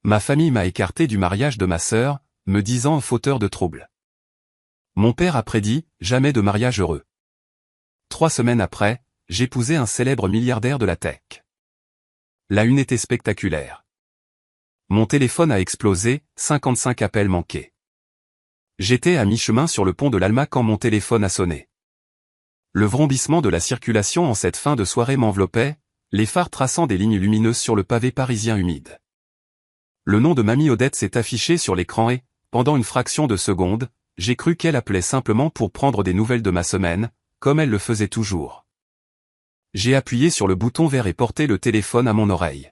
Ma famille m'a écarté du mariage de ma sœur, me disant fauteur de troubles. Mon père a prédit, jamais de mariage heureux. 3 semaines après, j'épousais un célèbre milliardaire de la tech. La une était spectaculaire. Mon téléphone a explosé, 55 appels manqués. J'étais à mi-chemin sur le pont de l'Alma quand mon téléphone a sonné. Le vrombissement de la circulation en cette fin de soirée m'enveloppait, les phares traçant des lignes lumineuses sur le pavé parisien humide. Le nom de Mamie Odette s'est affiché sur l'écran et, pendant une fraction de seconde, j'ai cru qu'elle appelait simplement pour prendre des nouvelles de ma semaine, comme elle le faisait toujours. J'ai appuyé sur le bouton vert et porté le téléphone à mon oreille.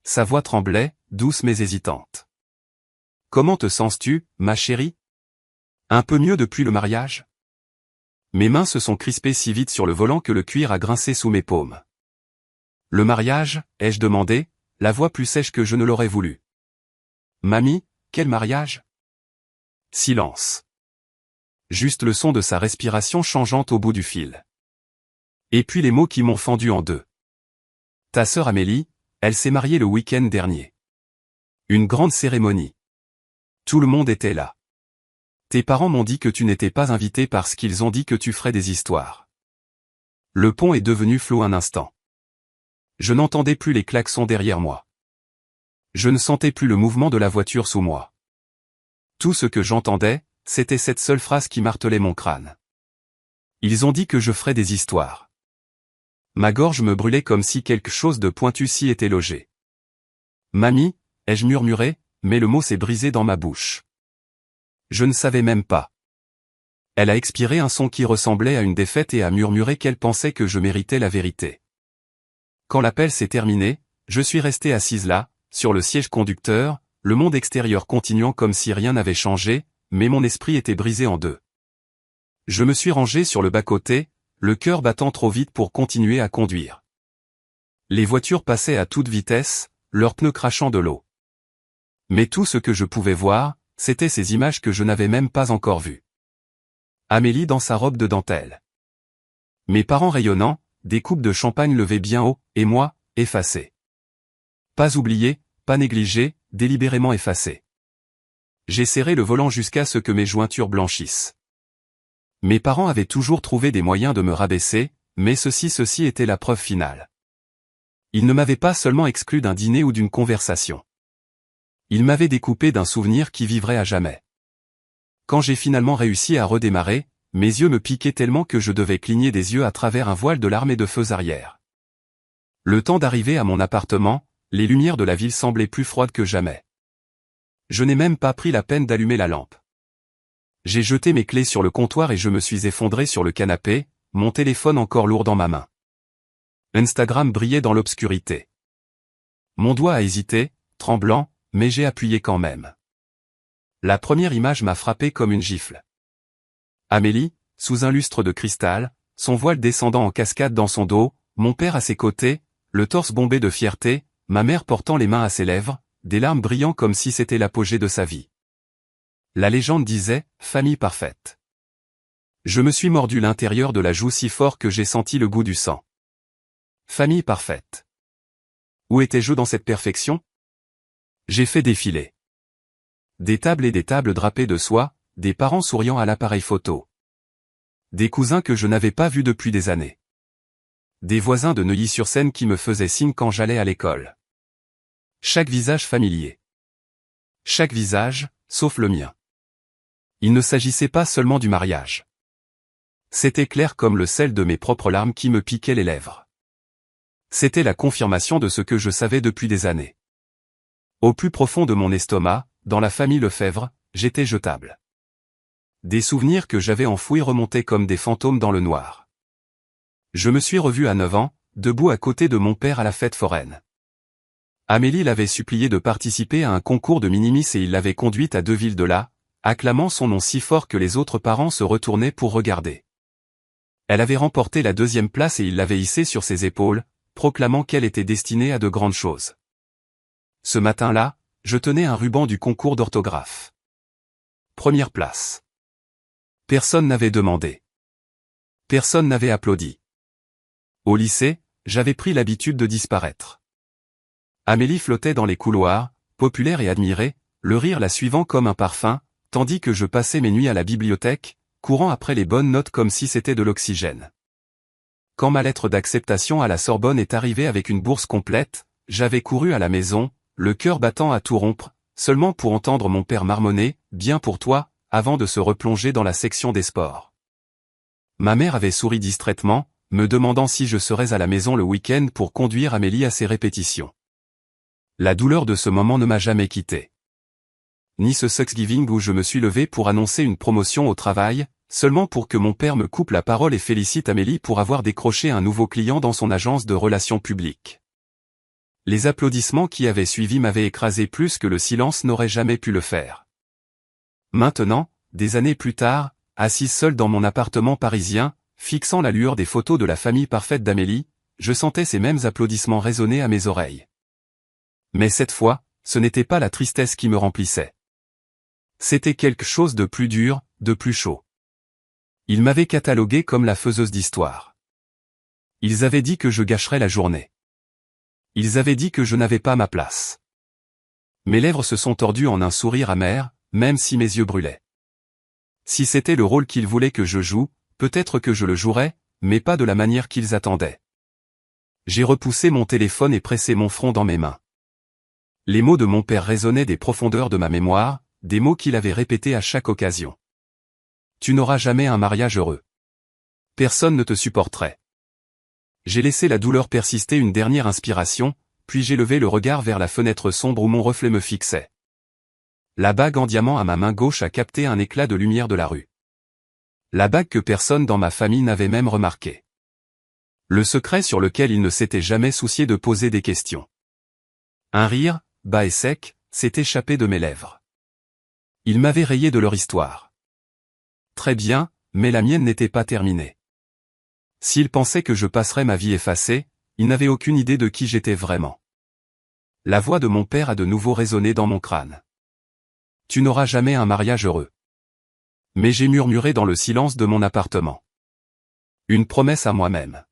Sa voix tremblait, douce mais hésitante. « Comment te sens-tu, ma chérie ? Un peu mieux depuis le mariage ? » Mes mains se sont crispées si vite sur le volant que le cuir a grincé sous mes paumes. « Le mariage, ai-je demandé, la voix plus sèche que je ne l'aurais voulu. « Mamie, quel mariage ?» Silence. Juste le son de sa respiration changeante au bout du fil. Et puis les mots qui m'ont fendu en deux. « Ta sœur Amélie, elle s'est mariée le week-end dernier. Une grande cérémonie. Tout le monde était là. Tes parents m'ont dit que tu n'étais pas invité parce qu'ils ont dit que tu ferais des histoires. » Le pont est devenu flou un instant. Je n'entendais plus les klaxons derrière moi. Je ne sentais plus le mouvement de la voiture sous moi. Tout ce que j'entendais, c'était cette seule phrase qui martelait mon crâne. Ils ont dit que je ferais des histoires. Ma gorge me brûlait comme si quelque chose de pointu s'y était logé. Mamie, ai-je murmuré, mais le mot s'est brisé dans ma bouche. Je ne savais même pas. Elle a expiré un son qui ressemblait à une défaite et a murmuré qu'elle pensait que je méritais la vérité. Quand l'appel s'est terminé, je suis restée assise là, sur le siège conducteur, le monde extérieur continuant comme si rien n'avait changé, mais mon esprit était brisé en deux. Je me suis rangé sur le bas-côté, le cœur battant trop vite pour continuer à conduire. Les voitures passaient à toute vitesse, leurs pneus crachant de l'eau. Mais tout ce que je pouvais voir, c'était ces images que je n'avais même pas encore vues. Amélie dans sa robe de dentelle. Mes parents rayonnants, des coupes de champagne levées bien haut, et moi, effacé. Pas oublié, pas négligé, délibérément effacé. J'ai serré le volant jusqu'à ce que mes jointures blanchissent. Mes parents avaient toujours trouvé des moyens de me rabaisser, mais ceci était la preuve finale. Ils ne m'avaient pas seulement exclu d'un dîner ou d'une conversation. Ils m'avaient découpé d'un souvenir qui vivrait à jamais. Quand j'ai finalement réussi à redémarrer, mes yeux me piquaient tellement que je devais cligner des yeux à travers un voile de l'armée de feux arrière. Le temps d'arriver à mon appartement, les lumières de la ville semblaient plus froides que jamais. Je n'ai même pas pris la peine d'allumer la lampe. J'ai jeté mes clés sur le comptoir et je me suis effondré sur le canapé, mon téléphone encore lourd dans ma main. Instagram brillait dans l'obscurité. Mon doigt a hésité, tremblant, mais j'ai appuyé quand même. La première image m'a frappé comme une gifle. Amélie, sous un lustre de cristal, son voile descendant en cascade dans son dos, mon père à ses côtés, le torse bombé de fierté, ma mère portant les mains à ses lèvres, des larmes brillant comme si c'était l'apogée de sa vie. La légende disait « famille parfaite ». Je me suis mordu l'intérieur de la joue si fort que j'ai senti le goût du sang. Famille parfaite. Où étais-je dans cette perfection ? J'ai fait défiler. Des tables et des tables drapées de soie, des parents souriant à l'appareil photo. Des cousins que je n'avais pas vus depuis des années. Des voisins de Neuilly-sur-Seine qui me faisaient signe quand j'allais à l'école. Chaque visage familier. Chaque visage, sauf le mien. Il ne s'agissait pas seulement du mariage. C'était clair comme le sel de mes propres larmes qui me piquaient les lèvres. C'était la confirmation de ce que je savais depuis des années. Au plus profond de mon estomac, dans la famille Lefebvre, j'étais jetable. Des souvenirs que j'avais enfouis remontaient comme des fantômes dans le noir. Je me suis revu à 9 ans, debout à côté de mon père à la fête foraine. Amélie l'avait supplié de participer à un concours de minimis et il l'avait conduite à 2 villes de là, acclamant son nom si fort que les autres parents se retournaient pour regarder. Elle avait remporté la 2e place et il l'avait hissée sur ses épaules, proclamant qu'elle était destinée à de grandes choses. Ce matin-là, je tenais un ruban du concours d'orthographe. 1re place. Personne n'avait demandé. Personne n'avait applaudi. Au lycée, j'avais pris l'habitude de disparaître. Amélie flottait dans les couloirs, populaire et admiré, le rire la suivant comme un parfum, tandis que je passais mes nuits à la bibliothèque, courant après les bonnes notes comme si c'était de l'oxygène. Quand ma lettre d'acceptation à la Sorbonne est arrivée avec une bourse complète, j'avais couru à la maison, le cœur battant à tout rompre, seulement pour entendre mon père marmonner « Bien pour toi », avant de se replonger dans la section des sports. Ma mère avait souri distraitement, me demandant si je serais à la maison le week-end pour conduire Amélie à ses répétitions. La douleur de ce moment ne m'a jamais quitté. Ni ce Thanksgiving où je me suis levé pour annoncer une promotion au travail, seulement pour que mon père me coupe la parole et félicite Amélie pour avoir décroché un nouveau client dans son agence de relations publiques. Les applaudissements qui avaient suivi m'avaient écrasé plus que le silence n'aurait jamais pu le faire. Maintenant, des années plus tard, assise seule dans mon appartement parisien, fixant la lueur des photos de la famille parfaite d'Amélie, je sentais ces mêmes applaudissements résonner à mes oreilles. Mais cette fois, ce n'était pas la tristesse qui me remplissait. C'était quelque chose de plus dur, de plus chaud. Ils m'avaient catalogué comme la faiseuse d'histoire. Ils avaient dit que je gâcherais la journée. Ils avaient dit que je n'avais pas ma place. Mes lèvres se sont tordues en un sourire amer, même si mes yeux brûlaient. Si c'était le rôle qu'ils voulaient que je joue, peut-être que je le jouerais, mais pas de la manière qu'ils attendaient. J'ai repoussé mon téléphone et pressé mon front dans mes mains. Les mots de mon père résonnaient des profondeurs de ma mémoire, des mots qu'il avait répétés à chaque occasion. Tu n'auras jamais un mariage heureux. Personne ne te supporterait. J'ai laissé la douleur persister une dernière inspiration, puis j'ai levé le regard vers la fenêtre sombre où mon reflet me fixait. La bague en diamant à ma main gauche a capté un éclat de lumière de la rue. La bague que personne dans ma famille n'avait même remarqué. Le secret sur lequel il ne s'était jamais soucié de poser des questions. Un rire, bas et sec, s'est échappé de mes lèvres. Ils m'avaient rayé de leur histoire. Très bien, mais la mienne n'était pas terminée. S'ils pensaient que je passerais ma vie effacée, ils n'avaient aucune idée de qui j'étais vraiment. La voix de mon père a de nouveau résonné dans mon crâne. Tu n'auras jamais un mariage heureux. Mais j'ai murmuré dans le silence de mon appartement. Une promesse à moi-même.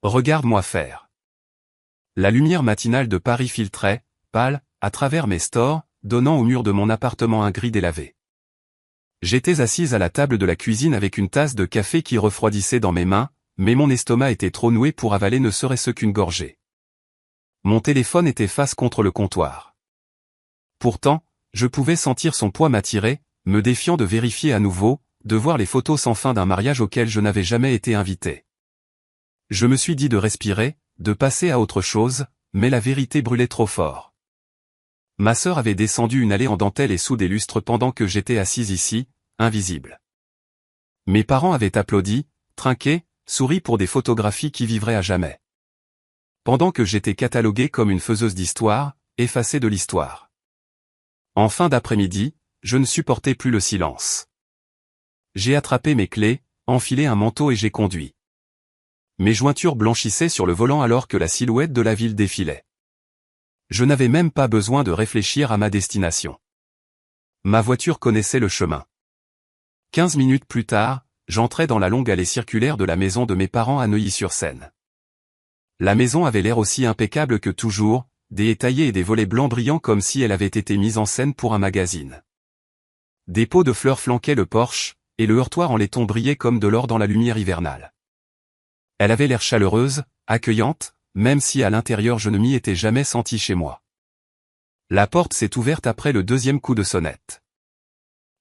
Regarde-moi faire. La lumière matinale de Paris filtrait, pâle, à travers mes stores, donnant au mur de mon appartement un gris délavé. J'étais assise à la table de la cuisine avec une tasse de café qui refroidissait dans mes mains, mais mon estomac était trop noué pour avaler ne serait-ce qu'une gorgée. Mon téléphone était face contre le comptoir. Pourtant, je pouvais sentir son poids m'attirer, me défiant de vérifier à nouveau, de voir les photos sans fin d'un mariage auquel je n'avais jamais été invité. Je me suis dit de respirer, de passer à autre chose, mais la vérité brûlait trop fort. Ma sœur avait descendu une allée en dentelle et sous des lustres pendant que j'étais assise ici, invisible. Mes parents avaient applaudi, trinqué, souri pour des photographies qui vivraient à jamais. Pendant que j'étais cataloguée comme une faiseuse d'histoire, effacée de l'histoire. En fin d'après-midi, je ne supportais plus le silence. J'ai attrapé mes clés, enfilé un manteau et j'ai conduit. Mes jointures blanchissaient sur le volant alors que la silhouette de la ville défilait. Je n'avais même pas besoin de réfléchir à ma destination. Ma voiture connaissait le chemin. 15 minutes plus tard, j'entrais dans la longue allée circulaire de la maison de mes parents à Neuilly-sur-Seine. La maison avait l'air aussi impeccable que toujours, des étayers et des volets blancs brillants comme si elle avait été mise en scène pour un magazine. Des pots de fleurs flanquaient le porche, et le heurtoir en laiton brillait comme de l'or dans la lumière hivernale. Elle avait l'air chaleureuse, accueillante, même si à l'intérieur je ne m'y étais jamais senti chez moi. La porte s'est ouverte après le deuxième coup de sonnette.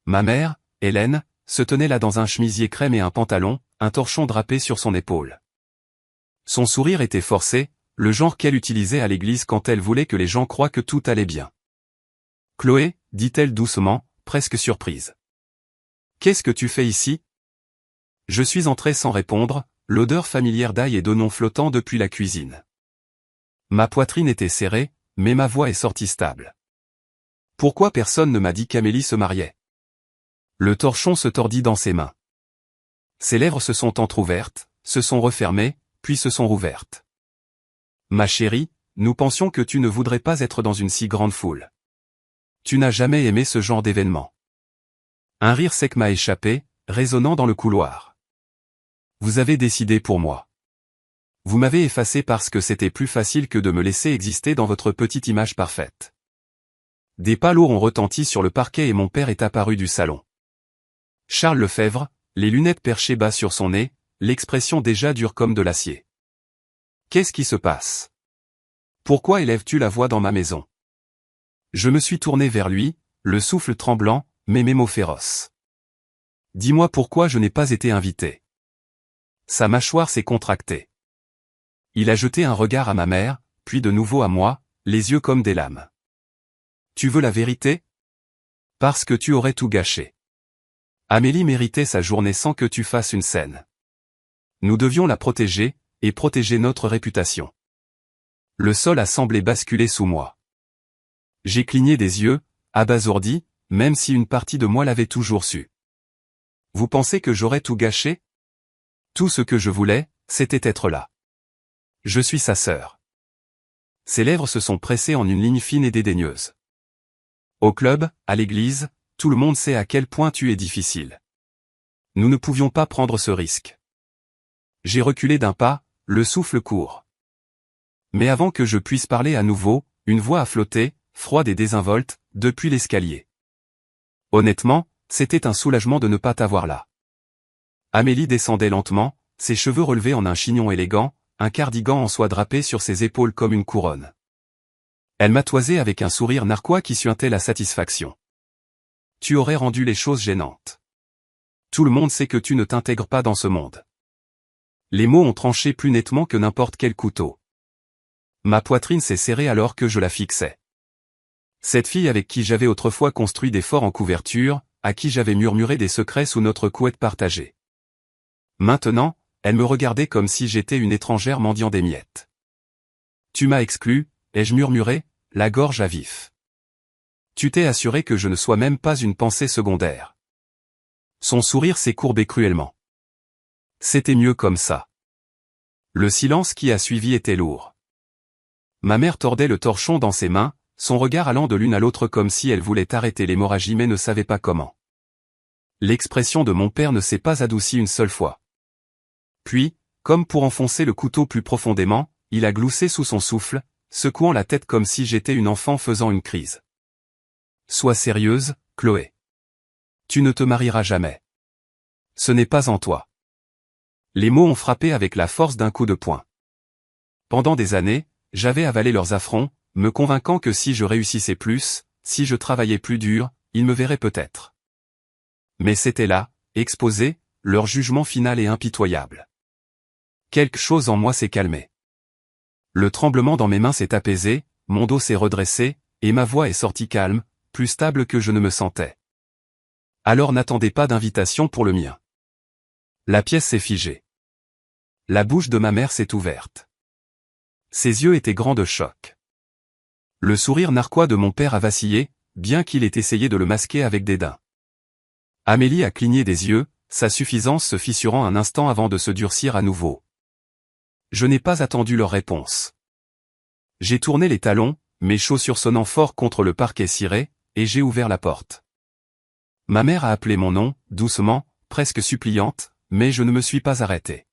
Ma mère, Hélène, se tenait là dans un chemisier crème et un pantalon, un torchon drapé sur son épaule. Son sourire était forcé, le genre qu'elle utilisait à l'église quand elle voulait que les gens croient que tout allait bien. « Chloé » dit-elle doucement, presque surprise. « Qu'est-ce que tu fais ici » Je suis entré sans répondre, l'odeur familière d'ail et d'oignon flottant depuis la cuisine. Ma poitrine était serrée, mais ma voix est sortie stable. Pourquoi personne ne m'a dit qu'Amélie se mariait ? Le torchon se tordit dans ses mains. Ses lèvres se sont entr'ouvertes, se sont refermées, puis se sont rouvertes. Ma chérie, nous pensions que tu ne voudrais pas être dans une si grande foule. Tu n'as jamais aimé ce genre d'événement. Un rire sec m'a échappé, résonnant dans le couloir. Vous avez décidé pour moi. Vous m'avez effacé parce que c'était plus facile que de me laisser exister dans votre petite image parfaite. Des pas lourds ont retenti sur le parquet et mon père est apparu du salon. Charles Lefebvre, les lunettes perchées bas sur son nez, l'expression déjà dure comme de l'acier. Qu'est-ce qui se passe? Pourquoi élèves-tu la voix dans ma maison? Je me suis tourné vers lui, le souffle tremblant, mais mes mots féroces. Dis-moi pourquoi je n'ai pas été invité. Sa mâchoire s'est contractée. Il a jeté un regard à ma mère, puis de nouveau à moi, les yeux comme des lames. Tu veux la vérité? Parce que tu aurais tout gâché. Amélie méritait sa journée sans que tu fasses une scène. Nous devions la protéger, et protéger notre réputation. Le sol a semblé basculer sous moi. J'ai cligné des yeux, abasourdi, même si une partie de moi l'avait toujours su. Vous pensez que j'aurais tout gâché? Tout ce que je voulais, c'était être là. Je suis sa sœur. Ses lèvres se sont pressées en une ligne fine et dédaigneuse. Au club, à l'église, tout le monde sait à quel point tu es difficile. Nous ne pouvions pas prendre ce risque. J'ai reculé d'un pas, le souffle court. Mais avant que je puisse parler à nouveau, une voix a flotté, froide et désinvolte, depuis l'escalier. Honnêtement, c'était un soulagement de ne pas t'avoir là. Amélie descendait lentement, ses cheveux relevés en un chignon élégant, un cardigan en soie drapé sur ses épaules comme une couronne. Elle m'a toisé avec un sourire narquois qui suintait la satisfaction. Tu aurais rendu les choses gênantes. Tout le monde sait que tu ne t'intègres pas dans ce monde. Les mots ont tranché plus nettement que n'importe quel couteau. Ma poitrine s'est serrée alors que je la fixais. Cette fille avec qui j'avais autrefois construit des forts en couverture, à qui j'avais murmuré des secrets sous notre couette partagée. Maintenant, elle me regardait comme si j'étais une étrangère mendiant des miettes. Tu m'as exclu, ai-je murmuré, la gorge à vif. Tu t'es assuré que je ne sois même pas une pensée secondaire. Son sourire s'est courbé cruellement. C'était mieux comme ça. Le silence qui a suivi était lourd. Ma mère tordait le torchon dans ses mains, son regard allant de l'une à l'autre comme si elle voulait arrêter l'hémorragie mais ne savait pas comment. L'expression de mon père ne s'est pas adoucie une seule fois. Puis, comme pour enfoncer le couteau plus profondément, il a gloussé sous son souffle, secouant la tête comme si j'étais une enfant faisant une crise. Sois sérieuse, Chloé. Tu ne te marieras jamais. Ce n'est pas en toi. Les mots ont frappé avec la force d'un coup de poing. Pendant des années, j'avais avalé leurs affronts, me convainquant que si je réussissais plus, si je travaillais plus dur, ils me verraient peut-être. Mais c'était là, exposé, leur jugement final et impitoyable. Quelque chose en moi s'est calmé. Le tremblement dans mes mains s'est apaisé, mon dos s'est redressé, et ma voix est sortie calme, plus stable que je ne me sentais. Alors n'attendez pas d'invitation pour le mien. La pièce s'est figée. La bouche de ma mère s'est ouverte. Ses yeux étaient grands de choc. Le sourire narquois de mon père a vacillé, bien qu'il ait essayé de le masquer avec dédain. Amélie a cligné des yeux, sa suffisance se fissurant un instant avant de se durcir à nouveau. Je n'ai pas attendu leur réponse. J'ai tourné les talons, mes chaussures sonnant fort contre le parquet ciré, et j'ai ouvert la porte. Ma mère a appelé mon nom, doucement, presque suppliante, mais je ne me suis pas arrêté.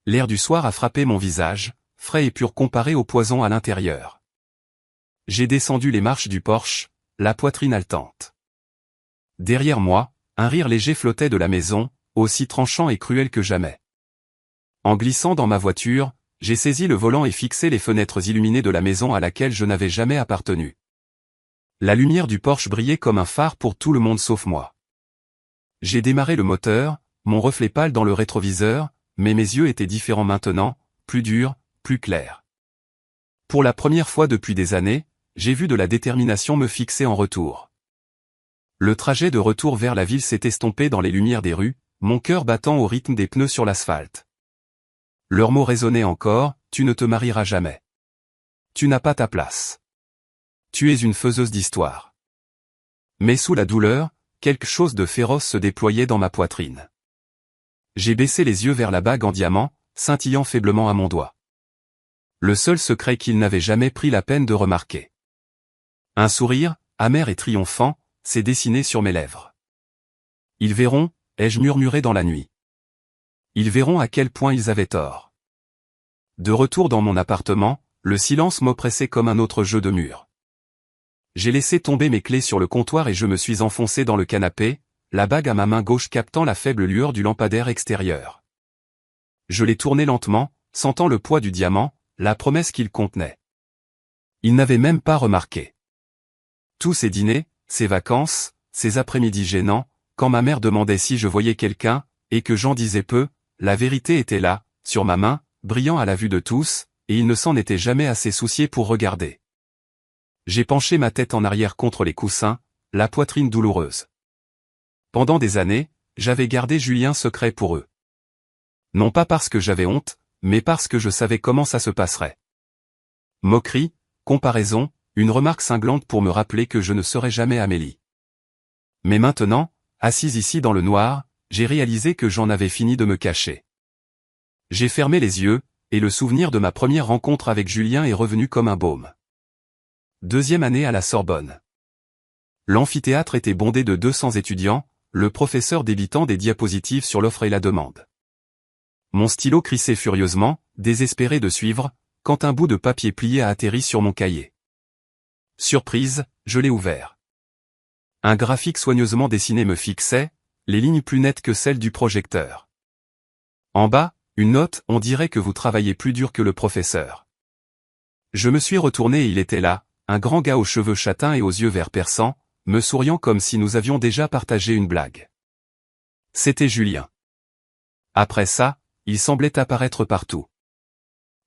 L'air du soir a frappé mon visage, frais et pur comparé au poison à l'intérieur. J'ai descendu les marches du porche, la poitrine haletante. Derrière moi, un rire léger flottait de la maison, aussi tranchant et cruel que jamais. En glissant dans ma voiture, j'ai saisi le volant et fixé les fenêtres illuminées de la maison à laquelle je n'avais jamais appartenu. La lumière du Porsche brillait comme un phare pour tout le monde sauf moi. J'ai démarré le moteur, mon reflet pâle dans le rétroviseur, mais mes yeux étaient différents maintenant, plus durs, plus clairs. Pour la première fois depuis des années, j'ai vu de la détermination me fixer en retour. Le trajet de retour vers la ville s'est estompé dans les lumières des rues, mon cœur battant au rythme des pneus sur l'asphalte. Leurs mots résonnaient encore, tu ne te marieras jamais. Tu n'as pas ta place. Tu es une faiseuse d'histoire. Mais sous la douleur, quelque chose de féroce se déployait dans ma poitrine. J'ai baissé les yeux vers la bague en diamant, scintillant faiblement à mon doigt. Le seul secret qu'il n'avait jamais pris la peine de remarquer. Un sourire, amer et triomphant, s'est dessiné sur mes lèvres. Ils verront, ai-je murmuré dans la nuit. Ils verront à quel point ils avaient tort. De retour dans mon appartement, le silence m'oppressait comme un autre jeu de murs. J'ai laissé tomber mes clés sur le comptoir et je me suis enfoncé dans le canapé, la bague à ma main gauche captant la faible lueur du lampadaire extérieur. Je l'ai tourné lentement, sentant le poids du diamant, la promesse qu'il contenait. Il n'avait même pas remarqué. Tous ces dîners, ces vacances, ces après-midi gênants, quand ma mère demandait si je voyais quelqu'un, et que j'en disais peu, la vérité était là, sur ma main, brillant à la vue de tous, et il ne s'en était jamais assez soucié pour regarder. J'ai penché ma tête en arrière contre les coussins, la poitrine douloureuse. Pendant des années, j'avais gardé Julien secret pour eux. Non pas parce que j'avais honte, mais parce que je savais comment ça se passerait. Moquerie, comparaison, une remarque cinglante pour me rappeler que je ne serais jamais Amélie. Mais maintenant, assise ici dans le noir, j'ai réalisé que j'en avais fini de me cacher. J'ai fermé les yeux, et le souvenir de ma première rencontre avec Julien est revenu comme un baume. Deuxième année à la Sorbonne. L'amphithéâtre était bondé de 200 étudiants, le professeur débitant des diapositives sur l'offre et la demande. Mon stylo crissait furieusement, désespéré de suivre, quand un bout de papier plié a atterri sur mon cahier. Surprise, je l'ai ouvert. Un graphique soigneusement dessiné me fixait, les lignes plus nettes que celles du projecteur. En bas, une note, on dirait que vous travaillez plus dur que le professeur. Je me suis retourné et il était là, un grand gars aux cheveux châtains et aux yeux verts perçants, me souriant comme si nous avions déjà partagé une blague. C'était Julien. Après ça, il semblait apparaître partout.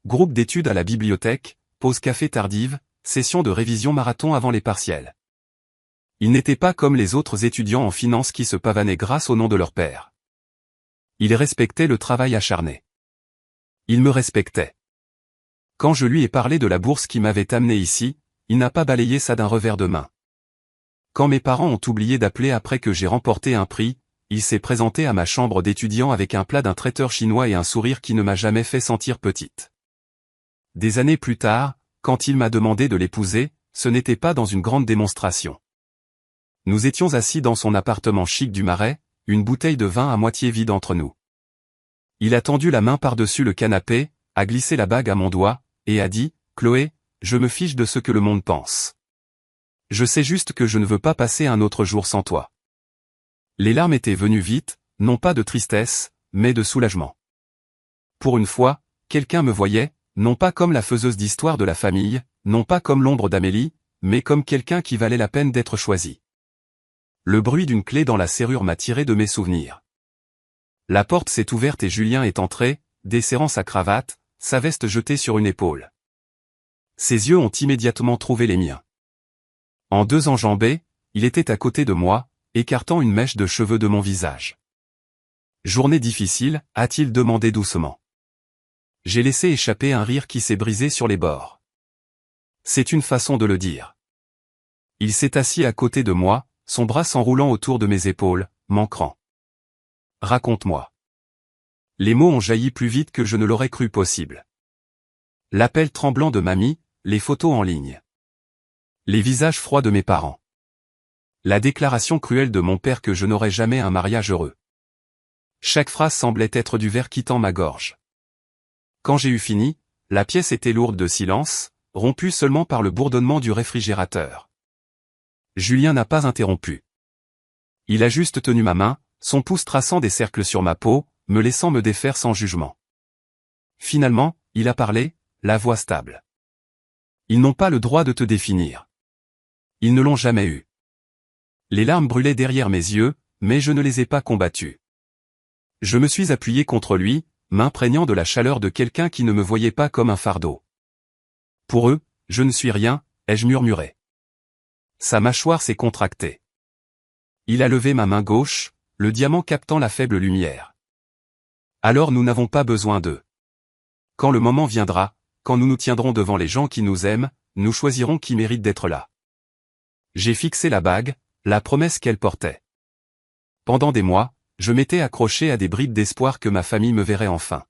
Groupe d'études à la bibliothèque, pause café tardive, session de révision marathon avant les partiels. Il n'était pas comme les autres étudiants en finance qui se pavanaient grâce au nom de leur père. Il respectait le travail acharné. Il me respectait. Quand je lui ai parlé de la bourse qui m'avait amené ici, il n'a pas balayé ça d'un revers de main. Quand mes parents ont oublié d'appeler après que j'ai remporté un prix, il s'est présenté à ma chambre d'étudiant avec un plat d'un traiteur chinois et un sourire qui ne m'a jamais fait sentir petite. Des années plus tard, quand il m'a demandé de l'épouser, ce n'était pas dans une grande démonstration. Nous étions assis dans son appartement chic du Marais, une bouteille de vin à moitié vide entre nous. Il a tendu la main par-dessus le canapé, a glissé la bague à mon doigt, et a dit, « Chloé, je me fiche de ce que le monde pense. Je sais juste que je ne veux pas passer un autre jour sans toi. » Les larmes étaient venues vite, non pas de tristesse, mais de soulagement. Pour une fois, quelqu'un me voyait, non pas comme la faiseuse d'histoire de la famille, non pas comme l'ombre d'Amélie, mais comme quelqu'un qui valait la peine d'être choisi. Le bruit d'une clé dans la serrure m'a tiré de mes souvenirs. La porte s'est ouverte et Julien est entré, desserrant sa cravate, sa veste jetée sur une épaule. Ses yeux ont immédiatement trouvé les miens. En deux enjambées, il était à côté de moi, écartant une mèche de cheveux de mon visage. « Journée difficile » a-t-il demandé doucement. J'ai laissé échapper un rire qui s'est brisé sur les bords. C'est une façon de le dire. Il s'est assis à côté de moi, son bras s'enroulant autour de mes épaules, m'ancrant. « Raconte-moi. » Les mots ont jailli plus vite que je ne l'aurais cru possible. L'appel tremblant de mamie, les photos en ligne. Les visages froids de mes parents. La déclaration cruelle de mon père que je n'aurais jamais un mariage heureux. Chaque phrase semblait être du verre quittant ma gorge. Quand j'ai eu fini, la pièce était lourde de silence, rompue seulement par le bourdonnement du réfrigérateur. Julien n'a pas interrompu. Il a juste tenu ma main, son pouce traçant des cercles sur ma peau, me laissant me défaire sans jugement. Finalement, il a parlé, la voix stable. Ils n'ont pas le droit de te définir. Ils ne l'ont jamais eu. Les larmes brûlaient derrière mes yeux, mais je ne les ai pas combattues. Je me suis appuyé contre lui, m'imprégnant de la chaleur de quelqu'un qui ne me voyait pas comme un fardeau. Pour eux, je ne suis rien, ai-je murmuré. Sa mâchoire s'est contractée. Il a levé ma main gauche, le diamant captant la faible lumière. Alors nous n'avons pas besoin d'eux. Quand le moment viendra, quand nous nous tiendrons devant les gens qui nous aiment, nous choisirons qui mérite d'être là. J'ai fixé la bague, la promesse qu'elle portait. Pendant des mois, je m'étais accroché à des bribes d'espoir que ma famille me verrait enfin.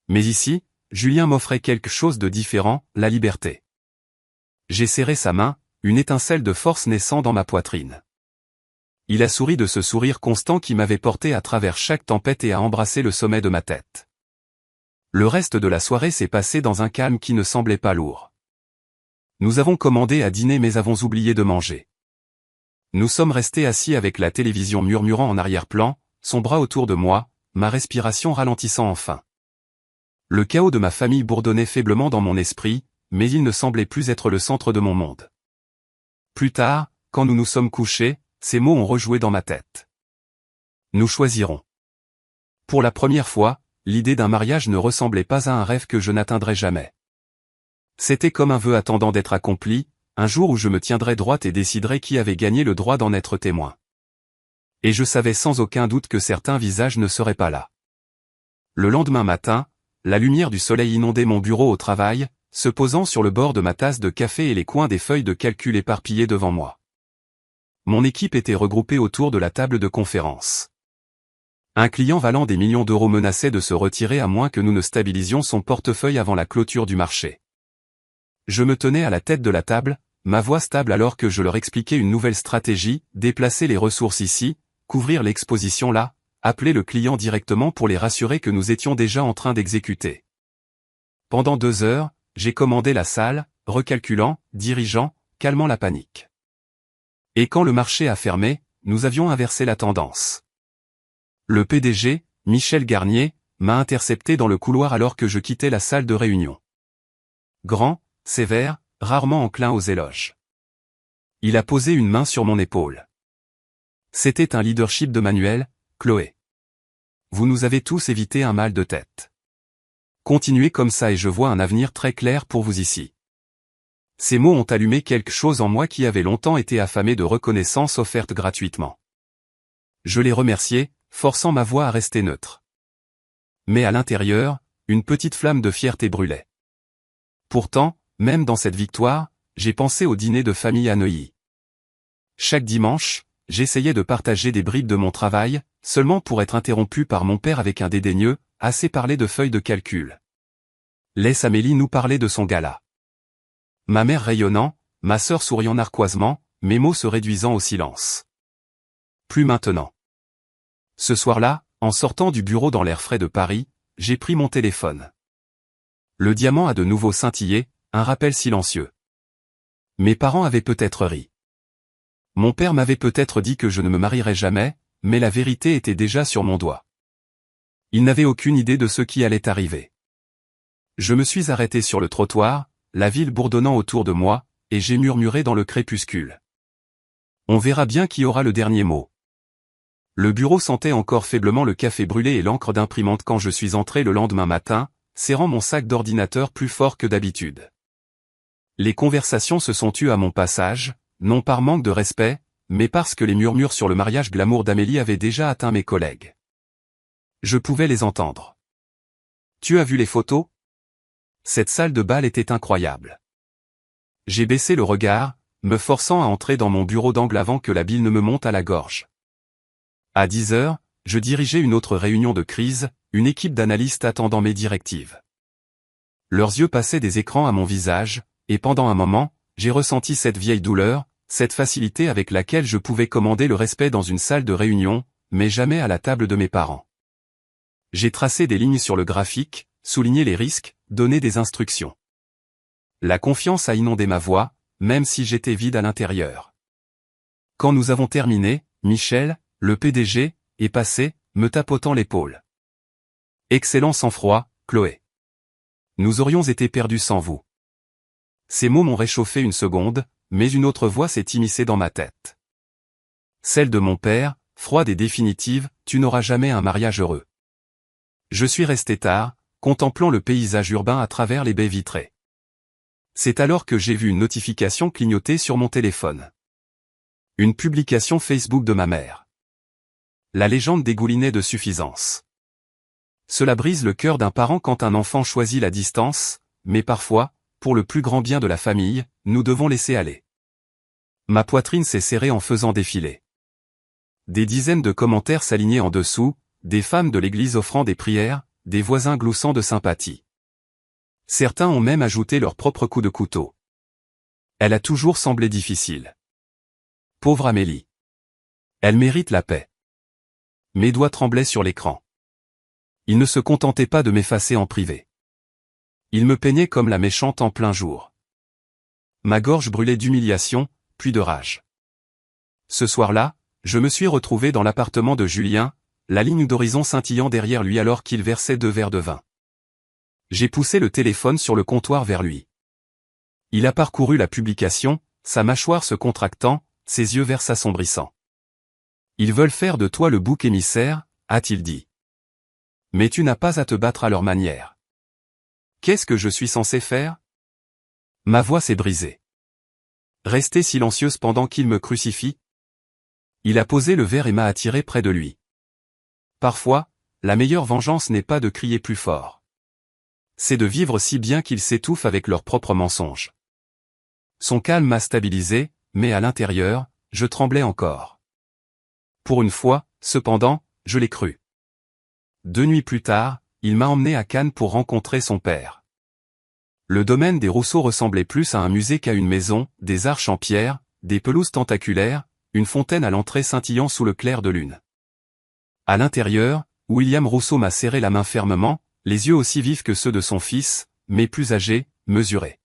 Mais ici, Julien m'offrait quelque chose de différent, la liberté. J'ai serré sa main, une étincelle de force naissant dans ma poitrine. Il a souri de ce sourire constant qui m'avait porté à travers chaque tempête et a embrassé le sommet de ma tête. Le reste de la soirée s'est passé dans un calme qui ne semblait pas lourd. Nous avons commandé à dîner mais avons oublié de manger. Nous sommes restés assis avec la télévision murmurant en arrière-plan, son bras autour de moi, ma respiration ralentissant enfin. Le chaos de ma famille bourdonnait faiblement dans mon esprit, mais il ne semblait plus être le centre de mon monde. Plus tard, quand nous nous sommes couchés, ces mots ont rejoué dans ma tête. Nous choisirons. Pour la première fois, l'idée d'un mariage ne ressemblait pas à un rêve que je n'atteindrais jamais. C'était comme un vœu attendant d'être accompli, un jour où je me tiendrais droite et déciderais qui avait gagné le droit d'en être témoin. Et je savais sans aucun doute que certains visages ne seraient pas là. Le lendemain matin, la lumière du soleil inondait mon bureau au travail, se posant sur le bord de ma tasse de café et les coins des feuilles de calcul éparpillées devant moi. Mon équipe était regroupée autour de la table de conférence. Un client valant des millions d'euros menaçait de se retirer à moins que nous ne stabilisions son portefeuille avant la clôture du marché. Je me tenais à la tête de la table, ma voix stable alors que je leur expliquais une nouvelle stratégie, déplacer les ressources ici, couvrir l'exposition là, appeler le client directement pour les rassurer que nous étions déjà en train d'exécuter. Pendant 2 heures, j'ai commandé la salle, recalculant, dirigeant, calmant la panique. Et quand le marché a fermé, nous avions inversé la tendance. Le PDG, Michel Garnier, m'a intercepté dans le couloir alors que je quittais la salle de réunion. Grand, sévère, rarement enclin aux éloges. Il a posé une main sur mon épaule. C'était un leadership de manuel, Chloé. Vous nous avez tous évité un mal de tête. Continuez comme ça et je vois un avenir très clair pour vous ici. Ces mots ont allumé quelque chose en moi qui avait longtemps été affamé de reconnaissance offerte gratuitement. Je les remerciai, forçant ma voix à rester neutre. Mais à l'intérieur, une petite flamme de fierté brûlait. Pourtant, même dans cette victoire, j'ai pensé au dîner de famille à Neuilly. Chaque dimanche, j'essayais de partager des bribes de mon travail, seulement pour être interrompu par mon père avec un dédaigneux, assez parlé de feuilles de calcul. Laisse Amélie nous parler de son gala. Ma mère rayonnant, ma sœur souriant narquoisement, mes mots se réduisant au silence. Plus maintenant. Ce soir-là, en sortant du bureau dans l'air frais de Paris, j'ai pris mon téléphone. Le diamant a de nouveau scintillé, un rappel silencieux. Mes parents avaient peut-être ri. Mon père m'avait peut-être dit que je ne me marierais jamais, mais la vérité était déjà sur mon doigt. Il n'avait aucune idée de ce qui allait arriver. Je me suis arrêté sur le trottoir, la ville bourdonnant autour de moi, et j'ai murmuré dans le crépuscule. On verra bien qui aura le dernier mot. Le bureau sentait encore faiblement le café brûlé et l'encre d'imprimante quand je suis entré le lendemain matin, serrant mon sac d'ordinateur plus fort que d'habitude. Les conversations se sont tues à mon passage, non par manque de respect, mais parce que les murmures sur le mariage glamour d'Amélie avaient déjà atteint mes collègues. Je pouvais les entendre. Tu as vu les photos? Cette salle de bal était incroyable. J'ai baissé le regard, me forçant à entrer dans mon bureau d'angle avant que la bile ne me monte à la gorge. À 10 heures, je dirigeais une autre réunion de crise, une équipe d'analystes attendant mes directives. Leurs yeux passaient des écrans à mon visage, et pendant un moment, j'ai ressenti cette vieille douleur, cette facilité avec laquelle je pouvais commander le respect dans une salle de réunion, mais jamais à la table de mes parents. J'ai tracé des lignes sur le graphique, souligné les risques, donné des instructions. La confiance a inondé ma voix, même si j'étais vide à l'intérieur. Quand nous avons terminé, Michel, le PDG, est passé, me tapotant l'épaule. Excellent sang-froid, Chloé. Nous aurions été perdus sans vous. Ces mots m'ont réchauffé une seconde, mais une autre voix s'est immiscée dans ma tête. Celle de mon père, froide et définitive, tu n'auras jamais un mariage heureux. Je suis resté tard, contemplant le paysage urbain à travers les baies vitrées. C'est alors que j'ai vu une notification clignoter sur mon téléphone. Une publication Facebook de ma mère. La légende dégoulinait de suffisance. Cela brise le cœur d'un parent quand un enfant choisit la distance, mais parfois, pour le plus grand bien de la famille, nous devons laisser aller. Ma poitrine s'est serrée en faisant défiler. Des dizaines de commentaires s'alignaient en dessous, des femmes de l'église offrant des prières, des voisins gloussant de sympathie. Certains ont même ajouté leur propre coup de couteau. Elle a toujours semblé difficile. Pauvre Amélie. Elle mérite la paix. Mes doigts tremblaient sur l'écran. Il ne se contentait pas de m'effacer en privé. Il me peignait comme la méchante en plein jour. Ma gorge brûlait d'humiliation, puis de rage. Ce soir-là, je me suis retrouvé dans l'appartement de Julien, la ligne d'horizon scintillant derrière lui alors qu'il versait 2 verres de vin. J'ai poussé le téléphone sur le comptoir vers lui. Il a parcouru la publication, sa mâchoire se contractant, ses yeux verts s'assombrissant. « Ils veulent faire de toi le bouc émissaire », a-t-il dit. « Mais tu n'as pas à te battre à leur manière. » Qu'est-ce que je suis censé faire? Ma voix s'est brisée. Rester silencieuse pendant qu'il me crucifie? Il a posé le verre et m'a attiré près de lui. Parfois, la meilleure vengeance n'est pas de crier plus fort. C'est de vivre si bien qu'ils s'étouffent avec leurs propres mensonges. Son calme m'a stabilisé, mais à l'intérieur, je tremblais encore. Pour une fois, cependant, je l'ai cru. 2 nuits plus tard, il m'a emmené à Cannes pour rencontrer son père. Le domaine des Rousseau ressemblait plus à un musée qu'à une maison, des arches en pierre, des pelouses tentaculaires, une fontaine à l'entrée scintillant sous le clair de lune. À l'intérieur, William Rousseau m'a serré la main fermement, les yeux aussi vifs que ceux de son fils, mais plus âgé, mesuré.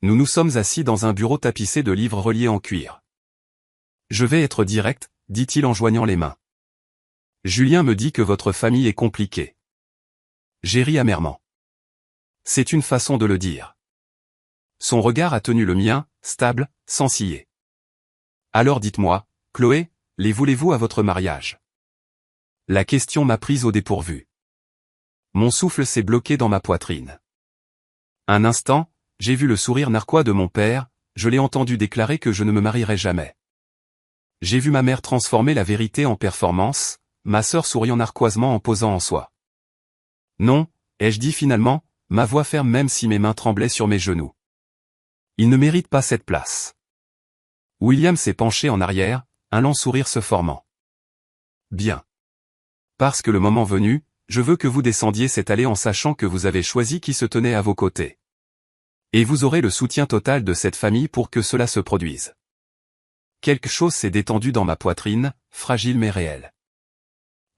Nous nous sommes assis dans un bureau tapissé de livres reliés en cuir. « Je vais être direct », dit-il en joignant les mains. « Julien me dit que votre famille est compliquée. » J'ai ri amèrement. C'est une façon de le dire. Son regard a tenu le mien, stable, sans ciller. Alors dites-moi, Chloé, les voulez-vous à votre mariage? La question m'a prise au dépourvu. Mon souffle s'est bloqué dans ma poitrine. Un instant, j'ai vu le sourire narquois de mon père, je l'ai entendu déclarer que je ne me marierai jamais. J'ai vu ma mère transformer la vérité en performance, ma sœur souriant narquoisement en posant en soi. Non, ai-je dit finalement, ma voix ferme même si mes mains tremblaient sur mes genoux. Il ne mérite pas cette place. William s'est penché en arrière, un lent sourire se formant. Bien. Parce que le moment venu, je veux que vous descendiez cette allée en sachant que vous avez choisi qui se tenait à vos côtés. Et vous aurez le soutien total de cette famille pour que cela se produise. Quelque chose s'est détendu dans ma poitrine, fragile mais réel.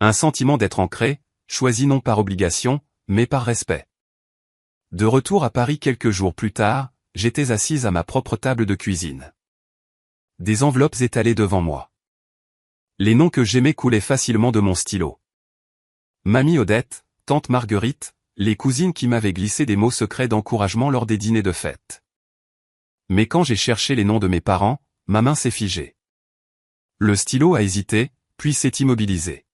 Un sentiment d'être ancré, choisi non par obligation, mais par respect. De retour à Paris quelques jours plus tard, j'étais assise à ma propre table de cuisine. Des enveloppes étalées devant moi. Les noms que j'aimais coulaient facilement de mon stylo. Mamie Odette, tante Marguerite, les cousines qui m'avaient glissé des mots secrets d'encouragement lors des dîners de fête. Mais quand j'ai cherché les noms de mes parents, ma main s'est figée. Le stylo a hésité, puis s'est immobilisé.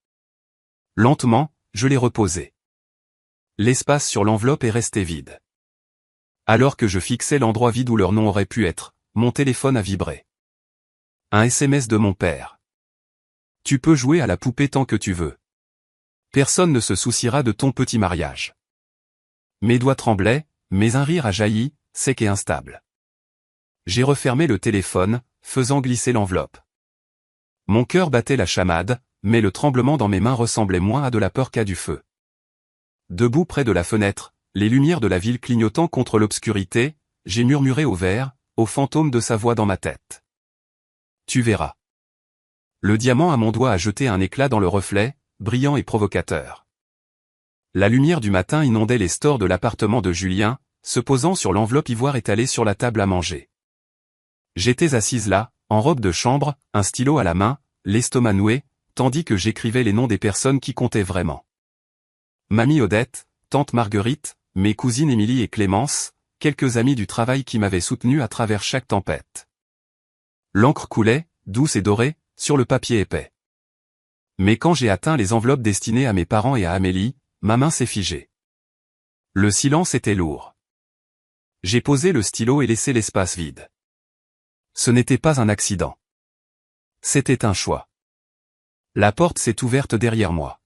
Lentement, je l'ai reposé. L'espace sur l'enveloppe est resté vide. Alors que je fixais l'endroit vide où leur nom aurait pu être, mon téléphone a vibré. Un SMS de mon père. Tu peux jouer à la poupée tant que tu veux. Personne ne se souciera de ton petit mariage. Mes doigts tremblaient, mais un rire a jailli, sec et instable. J'ai refermé le téléphone, faisant glisser l'enveloppe. Mon cœur battait la chamade, mais le tremblement dans mes mains ressemblait moins à de la peur qu'à du feu. Debout près de la fenêtre, les lumières de la ville clignotant contre l'obscurité, j'ai murmuré au verre, au fantôme de sa voix dans ma tête. Tu verras. Le diamant à mon doigt a jeté un éclat dans le reflet, brillant et provocateur. La lumière du matin inondait les stores de l'appartement de Julien, se posant sur l'enveloppe ivoire étalée sur la table à manger. J'étais assise là, en robe de chambre, un stylo à la main, l'estomac noué, tandis que j'écrivais les noms des personnes qui comptaient vraiment. Mamie Odette, tante Marguerite, mes cousines Émilie et Clémence, quelques amis du travail qui m'avaient soutenu à travers chaque tempête. L'encre coulait, douce et dorée, sur le papier épais. Mais quand j'ai atteint les enveloppes destinées à mes parents et à Amélie, ma main s'est figée. Le silence était lourd. J'ai posé le stylo et laissé l'espace vide. Ce n'était pas un accident. C'était un choix. La porte s'est ouverte derrière moi.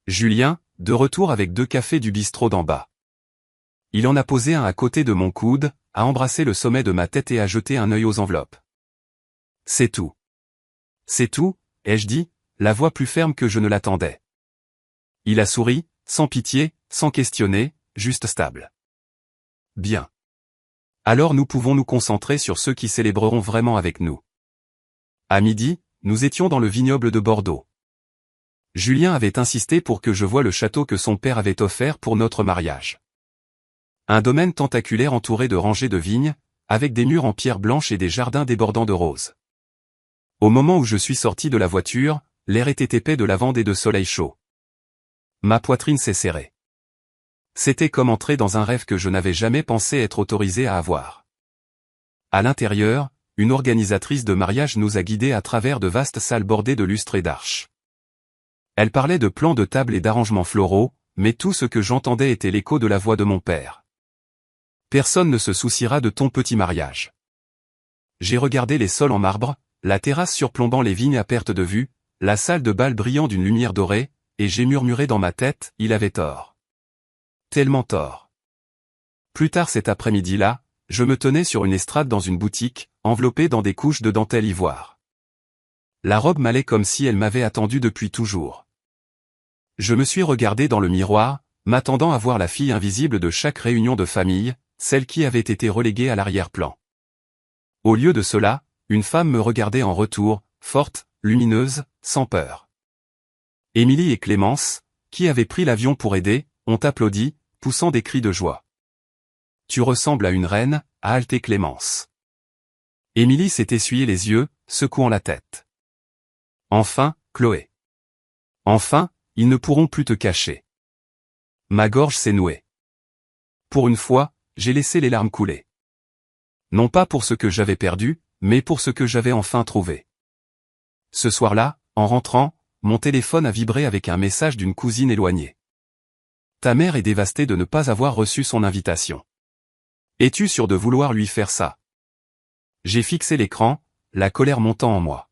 Julien, de retour avec 2 cafés du bistrot d'en bas. Il en a posé un à côté de mon coude, a embrassé le sommet de ma tête et a jeté un œil aux enveloppes. C'est tout. C'est tout, ai-je dit, la voix plus ferme que je ne l'attendais. Il a souri, sans pitié, sans questionner, juste stable. Bien. Alors nous pouvons nous concentrer sur ceux qui célébreront vraiment avec nous. À midi, nous étions dans le vignoble de Bordeaux. Julien avait insisté pour que je voie le château que son père avait offert pour notre mariage. Un domaine tentaculaire entouré de rangées de vignes, avec des murs en pierre blanche et des jardins débordant de roses. Au moment où je suis sorti de la voiture, l'air était épais de lavande et de soleil chaud. Ma poitrine s'est serrée. C'était comme entrer dans un rêve que je n'avais jamais pensé être autorisé à avoir. À l'intérieur, une organisatrice de mariage nous a guidés à travers de vastes salles bordées de lustres et d'arches. Elle parlait de plans de table et d'arrangements floraux, mais tout ce que j'entendais était l'écho de la voix de mon père. Personne ne se souciera de ton petit mariage. J'ai regardé les sols en marbre, la terrasse surplombant les vignes à perte de vue, la salle de bal brillant d'une lumière dorée, et j'ai murmuré dans ma tête, il avait tort. Tellement tort. Plus tard cet après-midi-là, je me tenais sur une estrade dans une boutique, enveloppée dans des couches de dentelle ivoire. La robe m'allait comme si elle m'avait attendu depuis toujours. Je me suis regardé dans le miroir, m'attendant à voir la fille invisible de chaque réunion de famille, celle qui avait été reléguée à l'arrière-plan. Au lieu de cela, une femme me regardait en retour, forte, lumineuse, sans peur. Émilie et Clémence, qui avaient pris l'avion pour aider, ont applaudi, poussant des cris de joie. Tu ressembles à une reine, a haleté Clémence. Émilie s'est essuyé les yeux, secouant la tête. Enfin, Chloé. Enfin, ils ne pourront plus te cacher. Ma gorge s'est nouée. Pour une fois, j'ai laissé les larmes couler. Non pas pour ce que j'avais perdu, mais pour ce que j'avais enfin trouvé. Ce soir-là, en rentrant, mon téléphone a vibré avec un message d'une cousine éloignée. Ta mère est dévastée de ne pas avoir reçu son invitation. Es-tu sûr de vouloir lui faire ça? J'ai fixé l'écran, la colère montant en moi.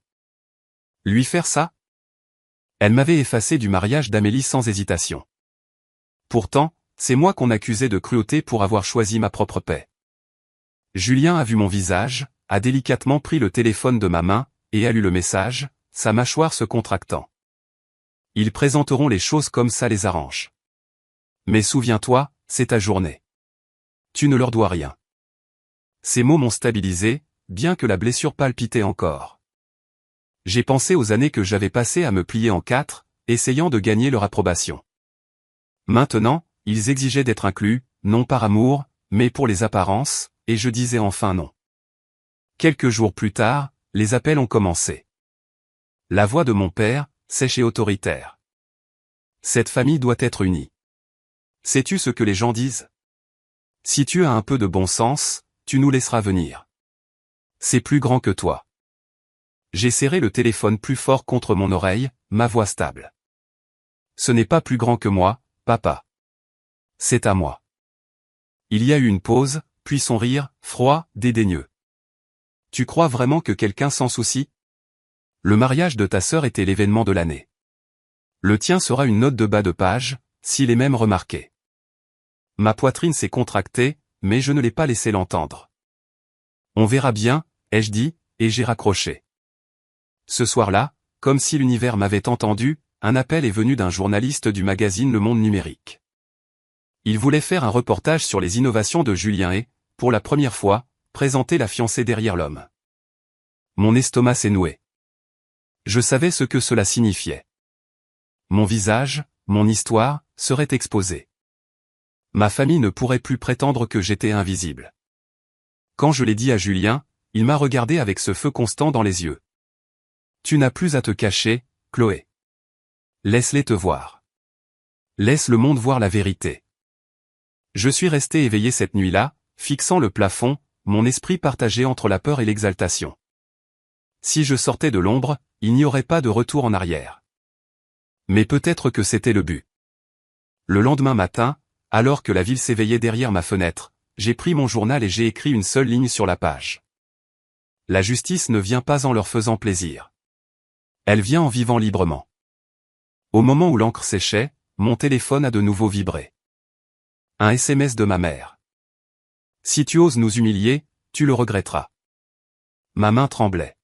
Lui faire ça? Elle m'avait effacé du mariage d'Amélie sans hésitation. Pourtant, c'est moi qu'on accusait de cruauté pour avoir choisi ma propre paix. Julien a vu mon visage, a délicatement pris le téléphone de ma main, et a lu le message, sa mâchoire se contractant. Ils présenteront les choses comme ça les arrange. Mais souviens-toi, c'est ta journée. Tu ne leur dois rien. Ces mots m'ont stabilisé, bien que la blessure palpitait encore. J'ai pensé aux années que j'avais passées à me plier en quatre, essayant de gagner leur approbation. Maintenant, ils exigeaient d'être inclus, non par amour, mais pour les apparences, et je disais enfin non. Quelques jours plus tard, les appels ont commencé. La voix de mon père, sèche et autoritaire. Cette famille doit être unie. Sais-tu ce que les gens disent? Si tu as un peu de bon sens, tu nous laisseras venir. C'est plus grand que toi. J'ai serré le téléphone plus fort contre mon oreille, ma voix stable. Ce n'est pas plus grand que moi, papa. C'est à moi. Il y a eu une pause, puis son rire, froid, dédaigneux. Tu crois vraiment que quelqu'un s'en soucie? Le mariage de ta sœur était l'événement de l'année. Le tien sera une note de bas de page, s'il est même remarqué. Ma poitrine s'est contractée, mais je ne l'ai pas laissé l'entendre. On verra bien, ai-je dit, et j'ai raccroché. Ce soir-là, comme si l'univers m'avait entendu, un appel est venu d'un journaliste du magazine Le Monde Numérique. Il voulait faire un reportage sur les innovations de Julien et, pour la première fois, présenter la fiancée derrière l'homme. Mon estomac s'est noué. Je savais ce que cela signifiait. Mon visage, mon histoire, seraient exposés. Ma famille ne pourrait plus prétendre que j'étais invisible. Quand je l'ai dit à Julien, il m'a regardé avec ce feu constant dans les yeux. Tu n'as plus à te cacher, Chloé. Laisse-les te voir. Laisse le monde voir la vérité. Je suis resté éveillé cette nuit-là, fixant le plafond, mon esprit partagé entre la peur et l'exaltation. Si je sortais de l'ombre, il n'y aurait pas de retour en arrière. Mais peut-être que c'était le but. Le lendemain matin, alors que la ville s'éveillait derrière ma fenêtre, j'ai pris mon journal et j'ai écrit une seule ligne sur la page. La justice ne vient pas en leur faisant plaisir. Elle vient en vivant librement. Au moment où l'encre séchait, mon téléphone a de nouveau vibré. Un SMS de ma mère. Si tu oses nous humilier, tu le regretteras. Ma main tremblait.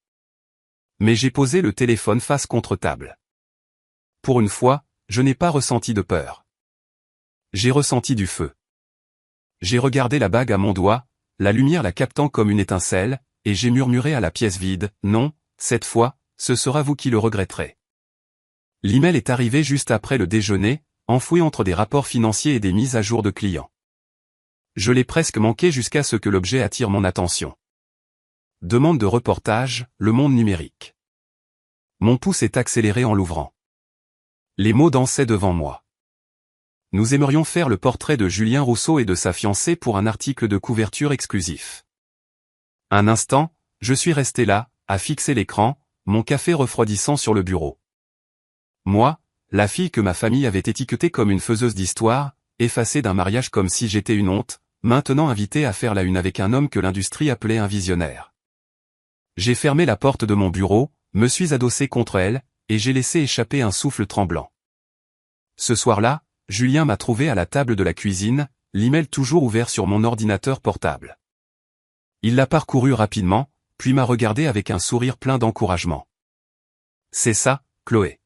Mais j'ai posé le téléphone face contre table. Pour une fois, je n'ai pas ressenti de peur. J'ai ressenti du feu. J'ai regardé la bague à mon doigt, la lumière la captant comme une étincelle, et j'ai murmuré à la pièce vide, non, cette fois, ce sera vous qui le regretterez. L'email est arrivé juste après le déjeuner, enfoui entre des rapports financiers et des mises à jour de clients. Je l'ai presque manqué jusqu'à ce que l'objet attire mon attention. Demande de reportage, Le Monde numérique. Mon pouce est accéléré en l'ouvrant. Les mots dansaient devant moi. Nous aimerions faire le portrait de Julien Rousseau et de sa fiancée pour un article de couverture exclusif. Un instant, je suis resté là, à fixer l'écran, mon café refroidissant sur le bureau. Moi, la fille que ma famille avait étiquetée comme une faiseuse d'histoire, effacée d'un mariage comme si j'étais une honte, maintenant invitée à faire la une avec un homme que l'industrie appelait un visionnaire. J'ai fermé la porte de mon bureau, me suis adossé contre elle, et j'ai laissé échapper un souffle tremblant. Ce soir-là, Julien m'a trouvé à la table de la cuisine, l'email toujours ouvert sur mon ordinateur portable. Il l'a parcouru rapidement, puis m'a regardé avec un sourire plein d'encouragement. « C'est ça, Chloé.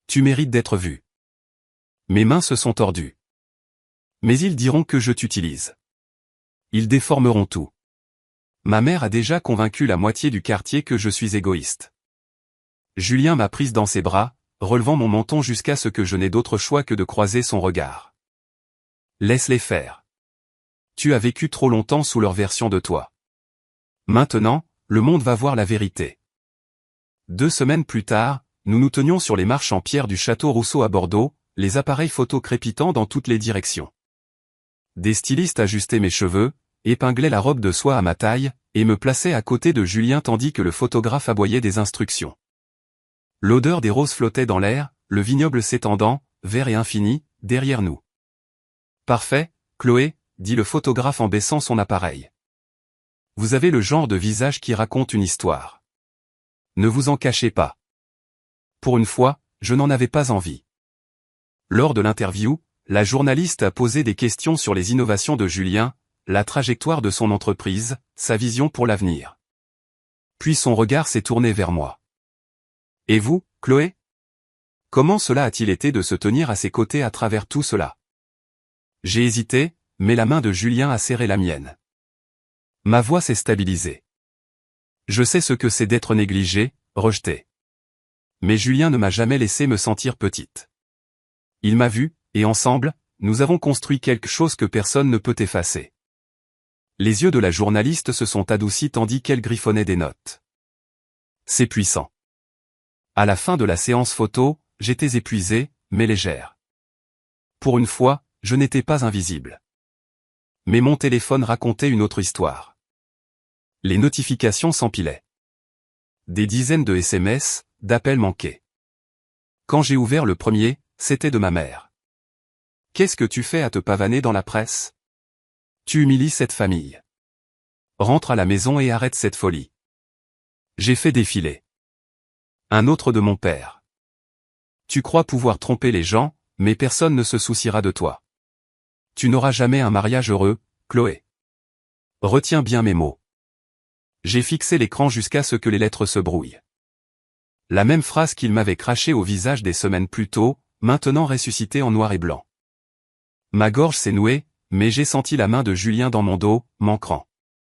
Tu mérites d'être vue. » Mes mains se sont tordues. Mais ils diront que je t'utilise. Ils déformeront tout. Ma mère a déjà convaincu la moitié du quartier que je suis égoïste. Julien m'a prise dans ses bras, relevant mon menton jusqu'à ce que je n'ai d'autre choix que de croiser son regard. Laisse-les faire. Tu as vécu trop longtemps sous leur version de toi. Maintenant, le monde va voir la vérité. 2 semaines plus tard, nous nous tenions sur les marches en pierre du château Rousseau à Bordeaux, les appareils photo crépitant dans toutes les directions. Des stylistes ajustaient mes cheveux, épinglaient la robe de soie à ma taille, et me plaçaient à côté de Julien tandis que le photographe aboyait des instructions. L'odeur des roses flottait dans l'air, le vignoble s'étendant, vert et infini, derrière nous. « Parfait, Chloé », dit le photographe en baissant son appareil. « Vous avez le genre de visage qui raconte une histoire. Ne vous en cachez pas. » Pour une fois, je n'en avais pas envie. Lors de l'interview, la journaliste a posé des questions sur les innovations de Julien, la trajectoire de son entreprise, sa vision pour l'avenir. Puis son regard s'est tourné vers moi. « Et vous, Chloé ? Comment cela a-t-il été de se tenir à ses côtés à travers tout cela ?» J'ai hésité, mais la main de Julien a serré la mienne. Ma voix s'est stabilisée. Je sais ce que c'est d'être négligé, rejeté. Mais Julien ne m'a jamais laissé me sentir petite. Il m'a vu, et ensemble, nous avons construit quelque chose que personne ne peut effacer. Les yeux de la journaliste se sont adoucis tandis qu'elle griffonnait des notes. C'est puissant. À la fin de la séance photo, j'étais épuisée, mais légère. Pour une fois, je n'étais pas invisible. Mais mon téléphone racontait une autre histoire. Les notifications s'empilaient. Des dizaines de SMS, d'appels manqués. Quand j'ai ouvert le premier, c'était de ma mère. « Qu'est-ce que tu fais à te pavaner dans la presse ? Tu humilies cette famille. Rentre à la maison et arrête cette folie. » J'ai fait défiler. Un autre de mon père. « Tu crois pouvoir tromper les gens, mais personne ne se souciera de toi. Tu n'auras jamais un mariage heureux, Chloé. Retiens bien mes mots. » J'ai fixé l'écran jusqu'à ce que les lettres se brouillent. La même phrase qu'il m'avait crachée au visage des semaines plus tôt, maintenant ressuscitée en noir et blanc. Ma gorge s'est nouée, mais j'ai senti la main de Julien dans mon dos, m'ancrant.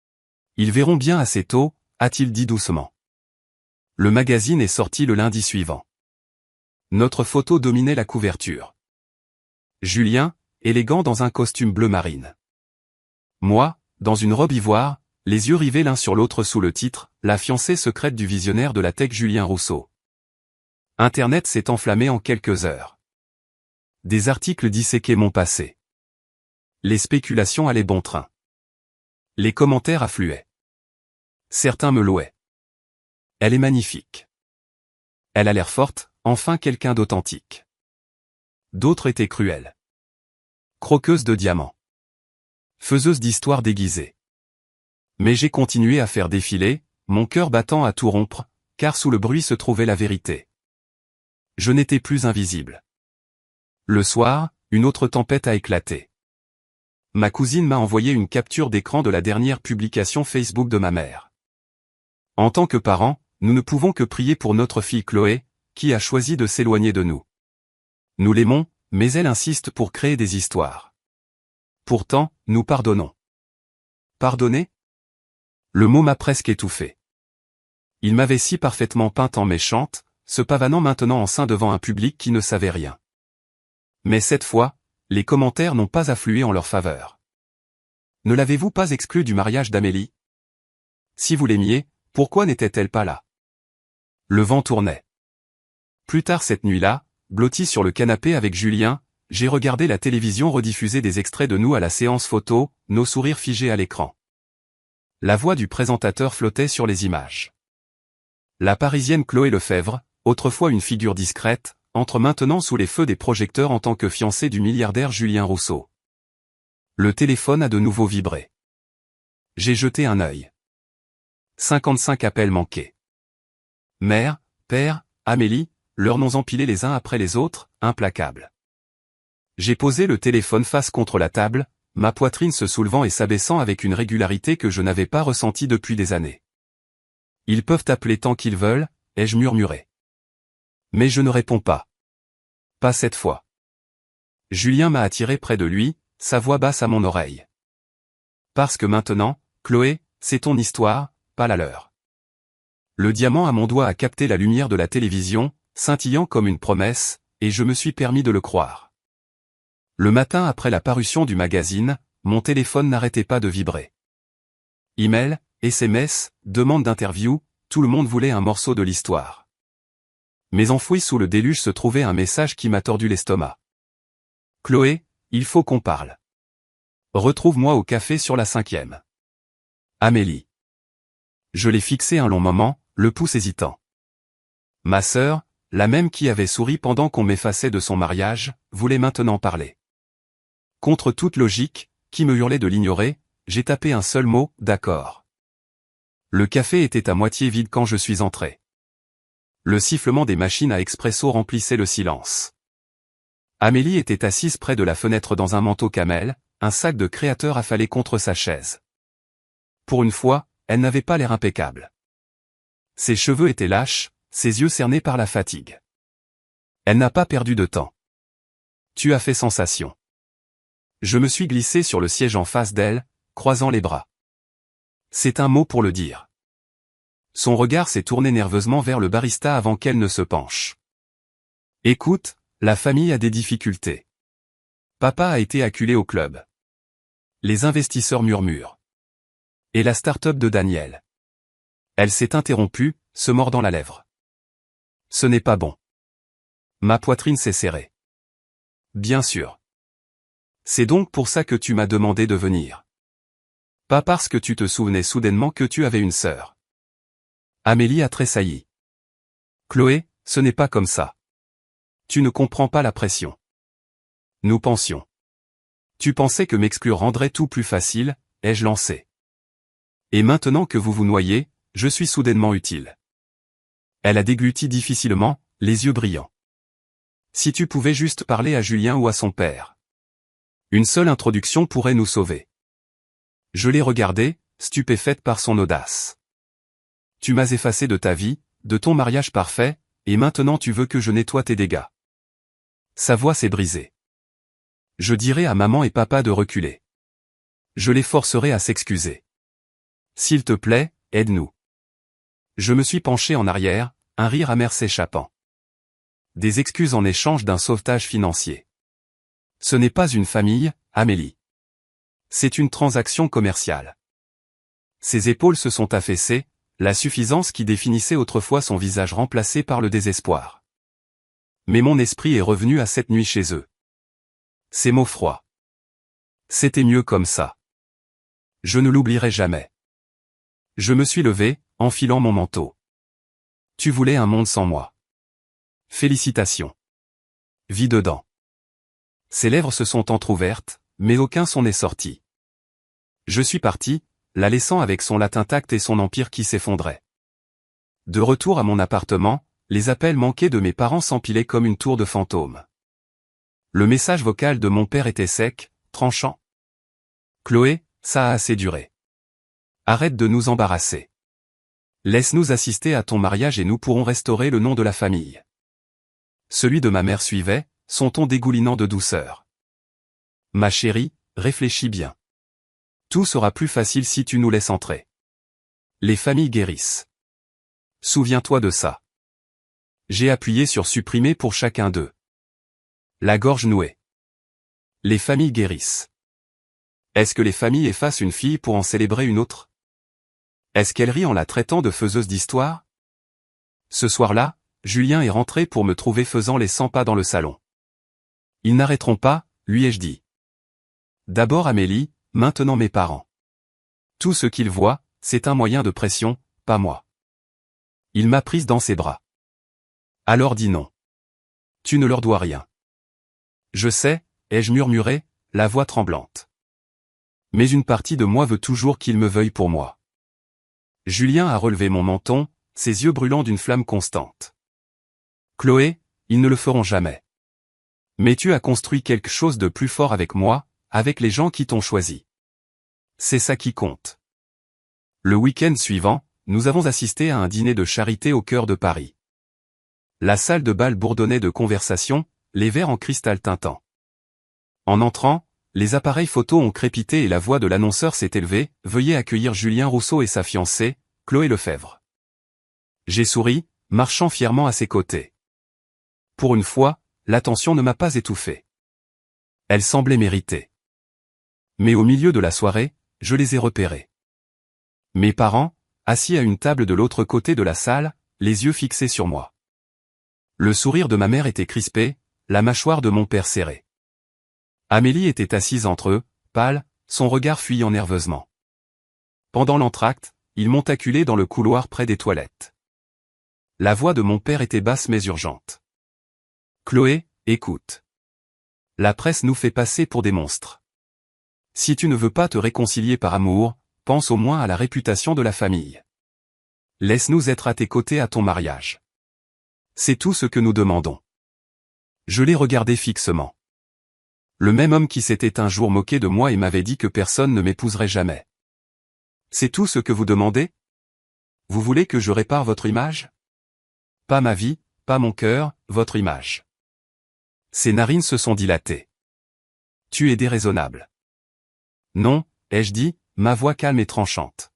« Ils verront bien assez tôt », a-t-il dit doucement. Le magazine est sorti le lundi suivant. Notre photo dominait la couverture. Julien, élégant dans un costume bleu marine. Moi, dans une robe ivoire, les yeux rivés l'un sur l'autre sous le titre « La fiancée secrète du visionnaire de la tech Julien Rousseau ». Internet s'est enflammé en quelques heures. Des articles disséquaient mon passé. Les spéculations allaient bon train. Les commentaires affluaient. Certains me louaient. Elle est magnifique. Elle a l'air forte, enfin quelqu'un d'authentique. D'autres étaient cruels. Croqueuse de diamants. Faiseuse d'histoires déguisées. Mais j'ai continué à faire défiler, mon cœur battant à tout rompre, car sous le bruit se trouvait la vérité. Je n'étais plus invisible. Le soir, une autre tempête a éclaté. Ma cousine m'a envoyé une capture d'écran de la dernière publication Facebook de ma mère. En tant que parents, nous ne pouvons que prier pour notre fille Chloé, qui a choisi de s'éloigner de nous. Nous l'aimons, mais elle insiste pour créer des histoires. Pourtant, nous pardonnons. Pardonner ? Le mot m'a presque étouffé. Il m'avait si parfaitement peinte en méchante, se pavanant maintenant en sein devant un public qui ne savait rien. Mais cette fois, les commentaires n'ont pas afflué en leur faveur. ne l'avez-vous pas exclue du mariage d'Amélie? Si vous l'aimiez, pourquoi n'était-elle pas là? Le vent tournait. Plus tard cette nuit-là, blotti sur le canapé avec Julien, j'ai regardé la télévision rediffuser des extraits de nous à la séance photo, nos sourires figés à l'écran. La voix du présentateur flottait sur les images. La Parisienne Chloé Lefebvre, autrefois une figure discrète, entre maintenant sous les feux des projecteurs en tant que fiancée du milliardaire Julien Rousseau. Le téléphone a de nouveau vibré. J'ai jeté un œil. 55 appels manqués. Mère, père, Amélie, leurs noms empilés les uns après les autres, implacables. J'ai posé le téléphone face contre la table, ma poitrine se soulevant et s'abaissant avec une régularité que je n'avais pas ressentie depuis des années. Ils peuvent appeler tant qu'ils veulent, ai-je murmuré. Mais je ne réponds pas. Pas cette fois. Julien m'a attiré près de lui, sa voix basse à mon oreille. Parce que maintenant, Chloé, c'est ton histoire, pas la leur. Le diamant à mon doigt a capté la lumière de la télévision, scintillant comme une promesse, et je me suis permis de le croire. Le matin après la parution du magazine, mon téléphone n'arrêtait pas de vibrer. Email, SMS, demande d'interview, tout le monde voulait un morceau de l'histoire. Mais enfoui sous le déluge se trouvait un message qui m'a tordu l'estomac. Chloé, il faut qu'on parle. Retrouve-moi au café sur la 5e. Amélie. Je l'ai fixé un long moment, le pouce hésitant. Ma sœur, la même qui avait souri pendant qu'on m'effaçait de son mariage, voulait maintenant parler. Contre toute logique, qui me hurlait de l'ignorer, j'ai tapé un seul mot, d'accord. Le café était à moitié vide quand je suis entré. Le sifflement des machines à expresso remplissait le silence. Amélie était assise près de la fenêtre dans un manteau camel, un sac de créateur affalé contre sa chaise. Pour une fois, elle n'avait pas l'air impeccable. Ses cheveux étaient lâches, ses yeux cernés par la fatigue. Elle n'a pas perdu de temps. Tu as fait sensation. Je me suis glissé sur le siège en face d'elle, croisant les bras. C'est un mot pour le dire. Son regard s'est tourné nerveusement vers le barista avant qu'elle ne se penche. Écoute, la famille a des difficultés. Papa a été acculé au club. Les investisseurs murmurent. Et la start-up de Daniel. Elle s'est interrompue, se mordant la lèvre. Ce n'est pas bon. Ma poitrine s'est serrée. Bien sûr. C'est donc pour ça que tu m'as demandé de venir. Pas parce que tu te souvenais soudainement que tu avais une sœur. Amélie a tressailli. Chloé, ce n'est pas comme ça. Tu ne comprends pas la pression. Nous pensions. Tu pensais que m'exclure rendrait tout plus facile, ai-je lancé. Et maintenant que vous vous noyez, je suis soudainement utile. Elle a dégluti difficilement, les yeux brillants. Si tu pouvais juste parler à Julien ou à son père. Une seule introduction pourrait nous sauver. Je l'ai regardée, stupéfaite par son audace. Tu m'as effacé de ta vie, de ton mariage parfait, et maintenant tu veux que je nettoie tes dégâts. Sa voix s'est brisée. Je dirai à maman et papa de reculer. Je les forcerai à s'excuser. S'il te plaît, aide-nous. Je me suis penché en arrière, un rire amer s'échappant. Des excuses en échange d'un sauvetage financier. Ce n'est pas une famille, Amélie. C'est une transaction commerciale. Ses épaules se sont affaissées, la suffisance qui définissait autrefois son visage remplacé par le désespoir. Mais mon esprit est revenu à cette nuit chez eux. Ces mots froids. C'était mieux comme ça. Je ne l'oublierai jamais. Je me suis levé, enfilant mon manteau. Tu voulais un monde sans moi. Félicitations. Vis dedans. Ses lèvres se sont entr'ouvertes, mais aucun son n'est sorti. Je suis parti, la laissant avec son latin intact et son empire qui s'effondrait. De retour à mon appartement, les appels manqués de mes parents s'empilaient comme une tour de fantômes. Le message vocal de mon père était sec, tranchant. Chloé, ça a assez duré. Arrête de nous embarrasser. Laisse-nous assister à ton mariage et nous pourrons restaurer le nom de la famille. Celui de ma mère suivait, son ton dégoulinant de douceur. Ma chérie, réfléchis bien. Tout sera plus facile si tu nous laisses entrer. Les familles guérissent. Souviens-toi de ça. J'ai appuyé sur supprimer pour chacun d'eux. La gorge nouée. Les familles guérissent. Est-ce que les familles effacent une fille pour en célébrer une autre? Est-ce qu'elle rit en la traitant de faiseuse d'histoire? Ce soir-là, Julien est rentré pour me trouver faisant les 100 pas dans le salon. Ils n'arrêteront pas, lui ai-je dit. D'abord Amélie, maintenant mes parents. Tout ce qu'ils voient, c'est un moyen de pression, pas moi. Il m'a prise dans ses bras. Alors dis non. Tu ne leur dois rien. Je sais, ai-je murmuré, la voix tremblante. Mais une partie de moi veut toujours qu'ils me veuillent pour moi. Julien a relevé mon menton, ses yeux brûlant d'une flamme constante. Chloé, ils ne le feront jamais. Mais tu as construit quelque chose de plus fort avec moi, avec les gens qui t'ont choisi. C'est ça qui compte. Le week-end suivant, nous avons assisté à un dîner de charité au cœur de Paris. La salle de bal bourdonnait de conversations, les verres en cristal tintant. En entrant, les appareils photos ont crépité et la voix de l'annonceur s'est élevée, « Veuillez accueillir Julien Rousseau et sa fiancée, Chloé Lefebvre. » J'ai souri, marchant fièrement à ses côtés. Pour une fois, l'attention ne m'a pas étouffé. Elle semblait méritée. Mais au milieu de la soirée, je les ai repérés. Mes parents, assis à une table de l'autre côté de la salle, les yeux fixés sur moi. Le sourire de ma mère était crispé, la mâchoire de mon père serrée. Amélie était assise entre eux, pâle, son regard fuyant nerveusement. Pendant l'entracte, ils m'ont acculé dans le couloir près des toilettes. La voix de mon père était basse mais urgente. « Chloé, écoute. La presse nous fait passer pour des monstres. Si tu ne veux pas te réconcilier par amour, pense au moins à la réputation de la famille. Laisse-nous être à tes côtés à ton mariage. C'est tout ce que nous demandons. » Je l'ai regardé fixement. Le même homme qui s'était un jour moqué de moi et m'avait dit que personne ne m'épouserait jamais. C'est tout ce que vous demandez? Vous voulez que je répare votre image? Pas ma vie, pas mon cœur, votre image. Ses narines se sont dilatées. Tu es déraisonnable. Non, ai-je dit, ma voix calme et tranchante.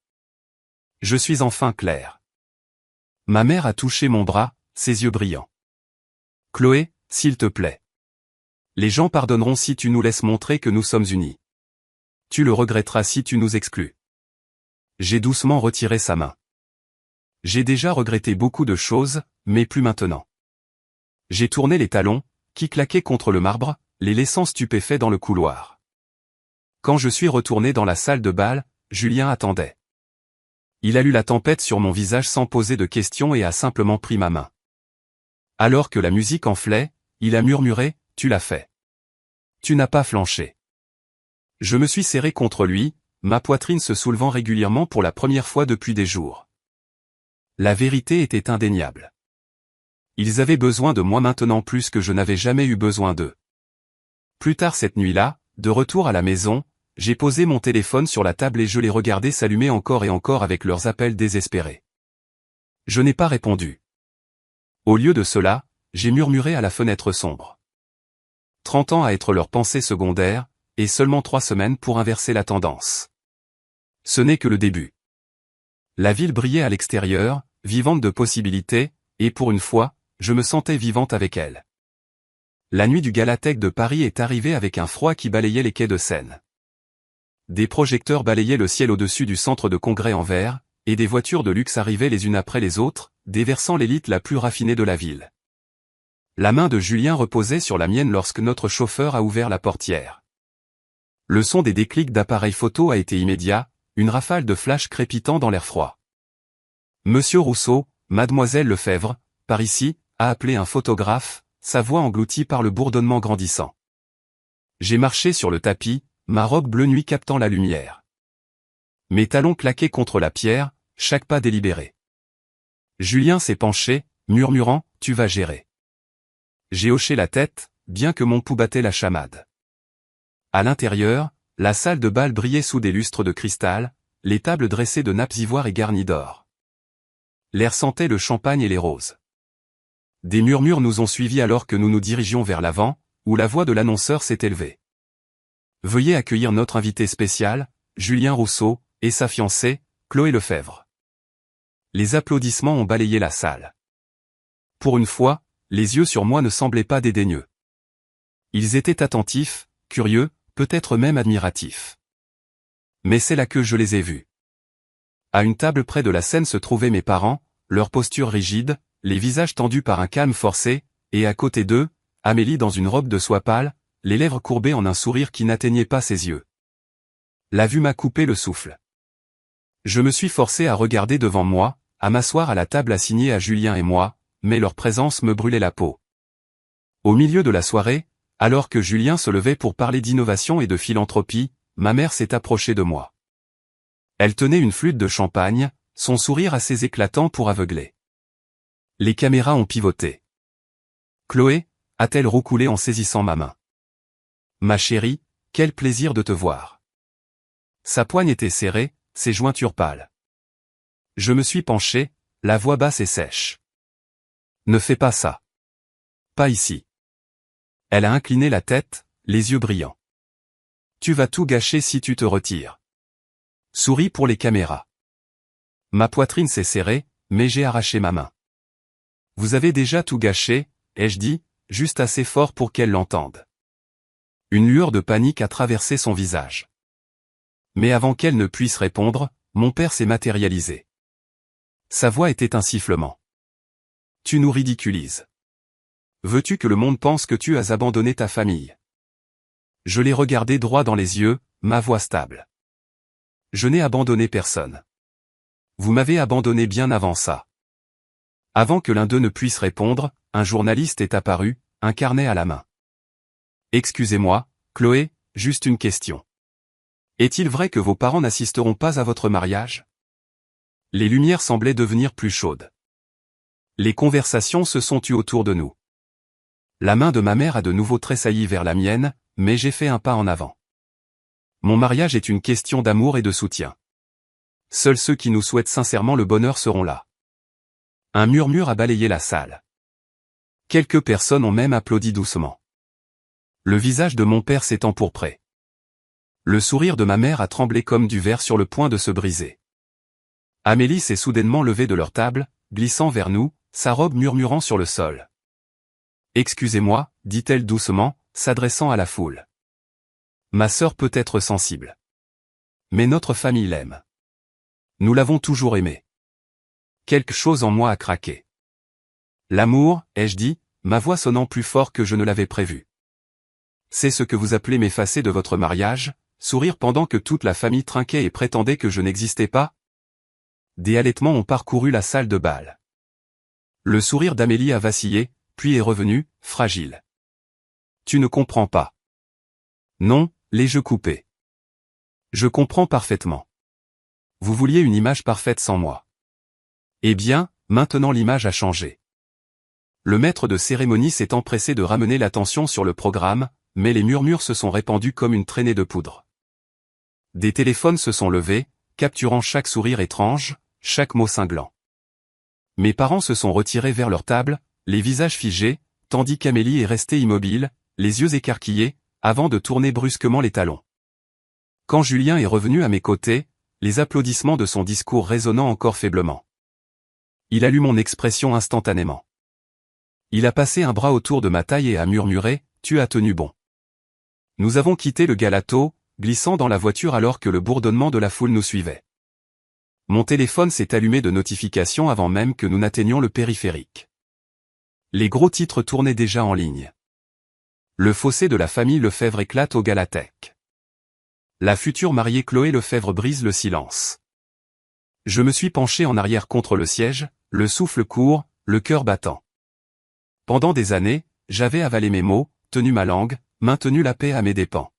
Je suis enfin clair. Ma mère a touché mon bras, ses yeux brillants. Chloé, s'il te plaît. Les gens pardonneront si tu nous laisses montrer que nous sommes unis. Tu le regretteras si tu nous exclus. J'ai doucement retiré sa main. J'ai déjà regretté beaucoup de choses, mais plus maintenant. J'ai tourné les talons, qui claquaient contre le marbre, les laissant stupéfaits dans le couloir. Quand je suis retourné dans la salle de bal, Julien attendait. Il a lu la tempête sur mon visage sans poser de questions et a simplement pris ma main. Alors que la musique enflait, il a murmuré, « Tu l'as fait. Tu n'as pas flanché. » Je me suis serré contre lui, ma poitrine se soulevant régulièrement pour la première fois depuis des jours. La vérité était indéniable. Ils avaient besoin de moi maintenant plus que je n'avais jamais eu besoin d'eux. Plus tard cette nuit-là, de retour à la maison, j'ai posé mon téléphone sur la table et je les regardais s'allumer encore et encore avec leurs appels désespérés. Je n'ai pas répondu. Au lieu de cela, j'ai murmuré à la fenêtre sombre. 30 ans à être leur pensée secondaire, et seulement 3 semaines pour inverser la tendance. Ce n'est que le début. La ville brillait à l'extérieur, vivante de possibilités, et pour une fois, je me sentais vivante avec elle. La nuit du Galatec de Paris est arrivée avec un froid qui balayait les quais de Seine. Des projecteurs balayaient le ciel au-dessus du centre de congrès en verre, et des voitures de luxe arrivaient les unes après les autres, déversant l'élite la plus raffinée de la ville. La main de Julien reposait sur la mienne lorsque notre chauffeur a ouvert la portière. Le son des déclics d'appareils photo a été immédiat, une rafale de flash crépitant dans l'air froid. Monsieur Rousseau, mademoiselle Lefebvre, par ici, a appelé un photographe, sa voix engloutie par le bourdonnement grandissant. J'ai marché sur le tapis, ma robe bleu nuit captant la lumière. Mes talons claquaient contre la pierre, chaque pas délibéré. Julien s'est penché, murmurant, « Tu vas gérer. » J'ai hoché la tête, bien que mon pouls battait la chamade. À l'intérieur, la salle de bal brillait sous des lustres de cristal, les tables dressées de nappes ivoires et garnies d'or. L'air sentait le champagne et les roses. Des murmures nous ont suivis alors que nous nous dirigions vers l'avant, où la voix de l'annonceur s'est élevée. Veuillez accueillir notre invité spécial, Julien Rousseau, et sa fiancée, Chloé Lefebvre. Les applaudissements ont balayé la salle. Pour une fois, les yeux sur moi ne semblaient pas dédaigneux. Ils étaient attentifs, curieux, peut-être même admiratifs. Mais c'est là que je les ai vus. À une table près de la scène se trouvaient mes parents, leur posture rigide, les visages tendus par un calme forcé, et à côté d'eux, Amélie dans une robe de soie pâle, les lèvres courbées en un sourire qui n'atteignait pas ses yeux. La vue m'a coupé le souffle. Je me suis forcé à regarder devant moi, à m'asseoir à la table assignée à Julien et moi, mais leur présence me brûlait la peau. Au milieu de la soirée, alors que Julien se levait pour parler d'innovation et de philanthropie, ma mère s'est approchée de moi. Elle tenait une flûte de champagne, son sourire assez éclatant pour aveugler. Les caméras ont pivoté. Chloé, a-t-elle roucoulé en saisissant ma main. Ma chérie, quel plaisir de te voir. Sa poigne était serrée, ses jointures pâles. Je me suis penché, la voix basse et sèche. Ne fais pas ça. Pas ici. Elle a incliné la tête, les yeux brillants. Tu vas tout gâcher si tu te retires. Souris pour les caméras. Ma poitrine s'est serrée, mais j'ai arraché ma main. Vous avez déjà tout gâché, ai-je dit, juste assez fort pour qu'elle l'entende. Une lueur de panique a traversé son visage. Mais avant qu'elle ne puisse répondre, mon père s'est matérialisé. Sa voix était un sifflement. Tu nous ridiculises. Veux-tu que le monde pense que tu as abandonné ta famille? Je l'ai regardé droit dans les yeux, ma voix stable. Je n'ai abandonné personne. Vous m'avez abandonné bien avant ça. Avant que l'un d'eux ne puisse répondre, un journaliste est apparu, un carnet à la main. Excusez-moi, Chloé, juste une question. Est-il vrai que vos parents n'assisteront pas à votre mariage? Les lumières semblaient devenir plus chaudes. Les conversations se sont tues autour de nous. La main de ma mère a de nouveau tressailli vers la mienne, mais j'ai fait un pas en avant. Mon mariage est une question d'amour et de soutien. Seuls ceux qui nous souhaitent sincèrement le bonheur seront là. Un murmure a balayé la salle. Quelques personnes ont même applaudi doucement. Le visage de mon père s'est empourpré. Le sourire de ma mère a tremblé comme du verre sur le point de se briser. Amélie s'est soudainement levée de leur table, glissant vers nous, sa robe murmurant sur le sol. « Excusez-moi, dit-elle doucement, s'adressant à la foule. Ma sœur peut être sensible. Mais notre famille l'aime. Nous l'avons toujours aimée. Quelque chose en moi a craqué. L'amour, ai-je dit, ma voix sonnant plus fort que je ne l'avais prévu. C'est ce que vous appelez m'effacer de votre mariage, sourire pendant que toute la famille trinquait et prétendait que je n'existais pas? Des halètements ont parcouru la salle de bal. Le sourire d'Amélie a vacillé, puis est revenu, fragile. Tu ne comprends pas. Non, les jeux coupés. Je comprends parfaitement. Vous vouliez une image parfaite sans moi. Eh bien, maintenant l'image a changé. Le maître de cérémonie s'est empressé de ramener l'attention sur le programme, mais les murmures se sont répandus comme une traînée de poudre. Des téléphones se sont levés, capturant chaque sourire étrange, chaque mot cinglant. Mes parents se sont retirés vers leur table, les visages figés, tandis qu'Amélie est restée immobile, les yeux écarquillés, avant de tourner brusquement les talons. Quand Julien est revenu à mes côtés, les applaudissements de son discours résonnant encore faiblement. Il a lu mon expression instantanément. Il a passé un bras autour de ma taille et a murmuré, « Tu as tenu bon ». Nous avons quitté le galateau, glissant dans la voiture alors que le bourdonnement de la foule nous suivait. Mon téléphone s'est allumé de notifications avant même que nous n'atteignions le périphérique. Les gros titres tournaient déjà en ligne. Le fossé de la famille Lefebvre éclate au Galatec. La future mariée Chloé Lefebvre brise le silence. Je me suis penché en arrière contre le siège, le souffle court, le cœur battant. Pendant des années, j'avais avalé mes mots, tenu ma langue, maintenu la paix à mes dépens.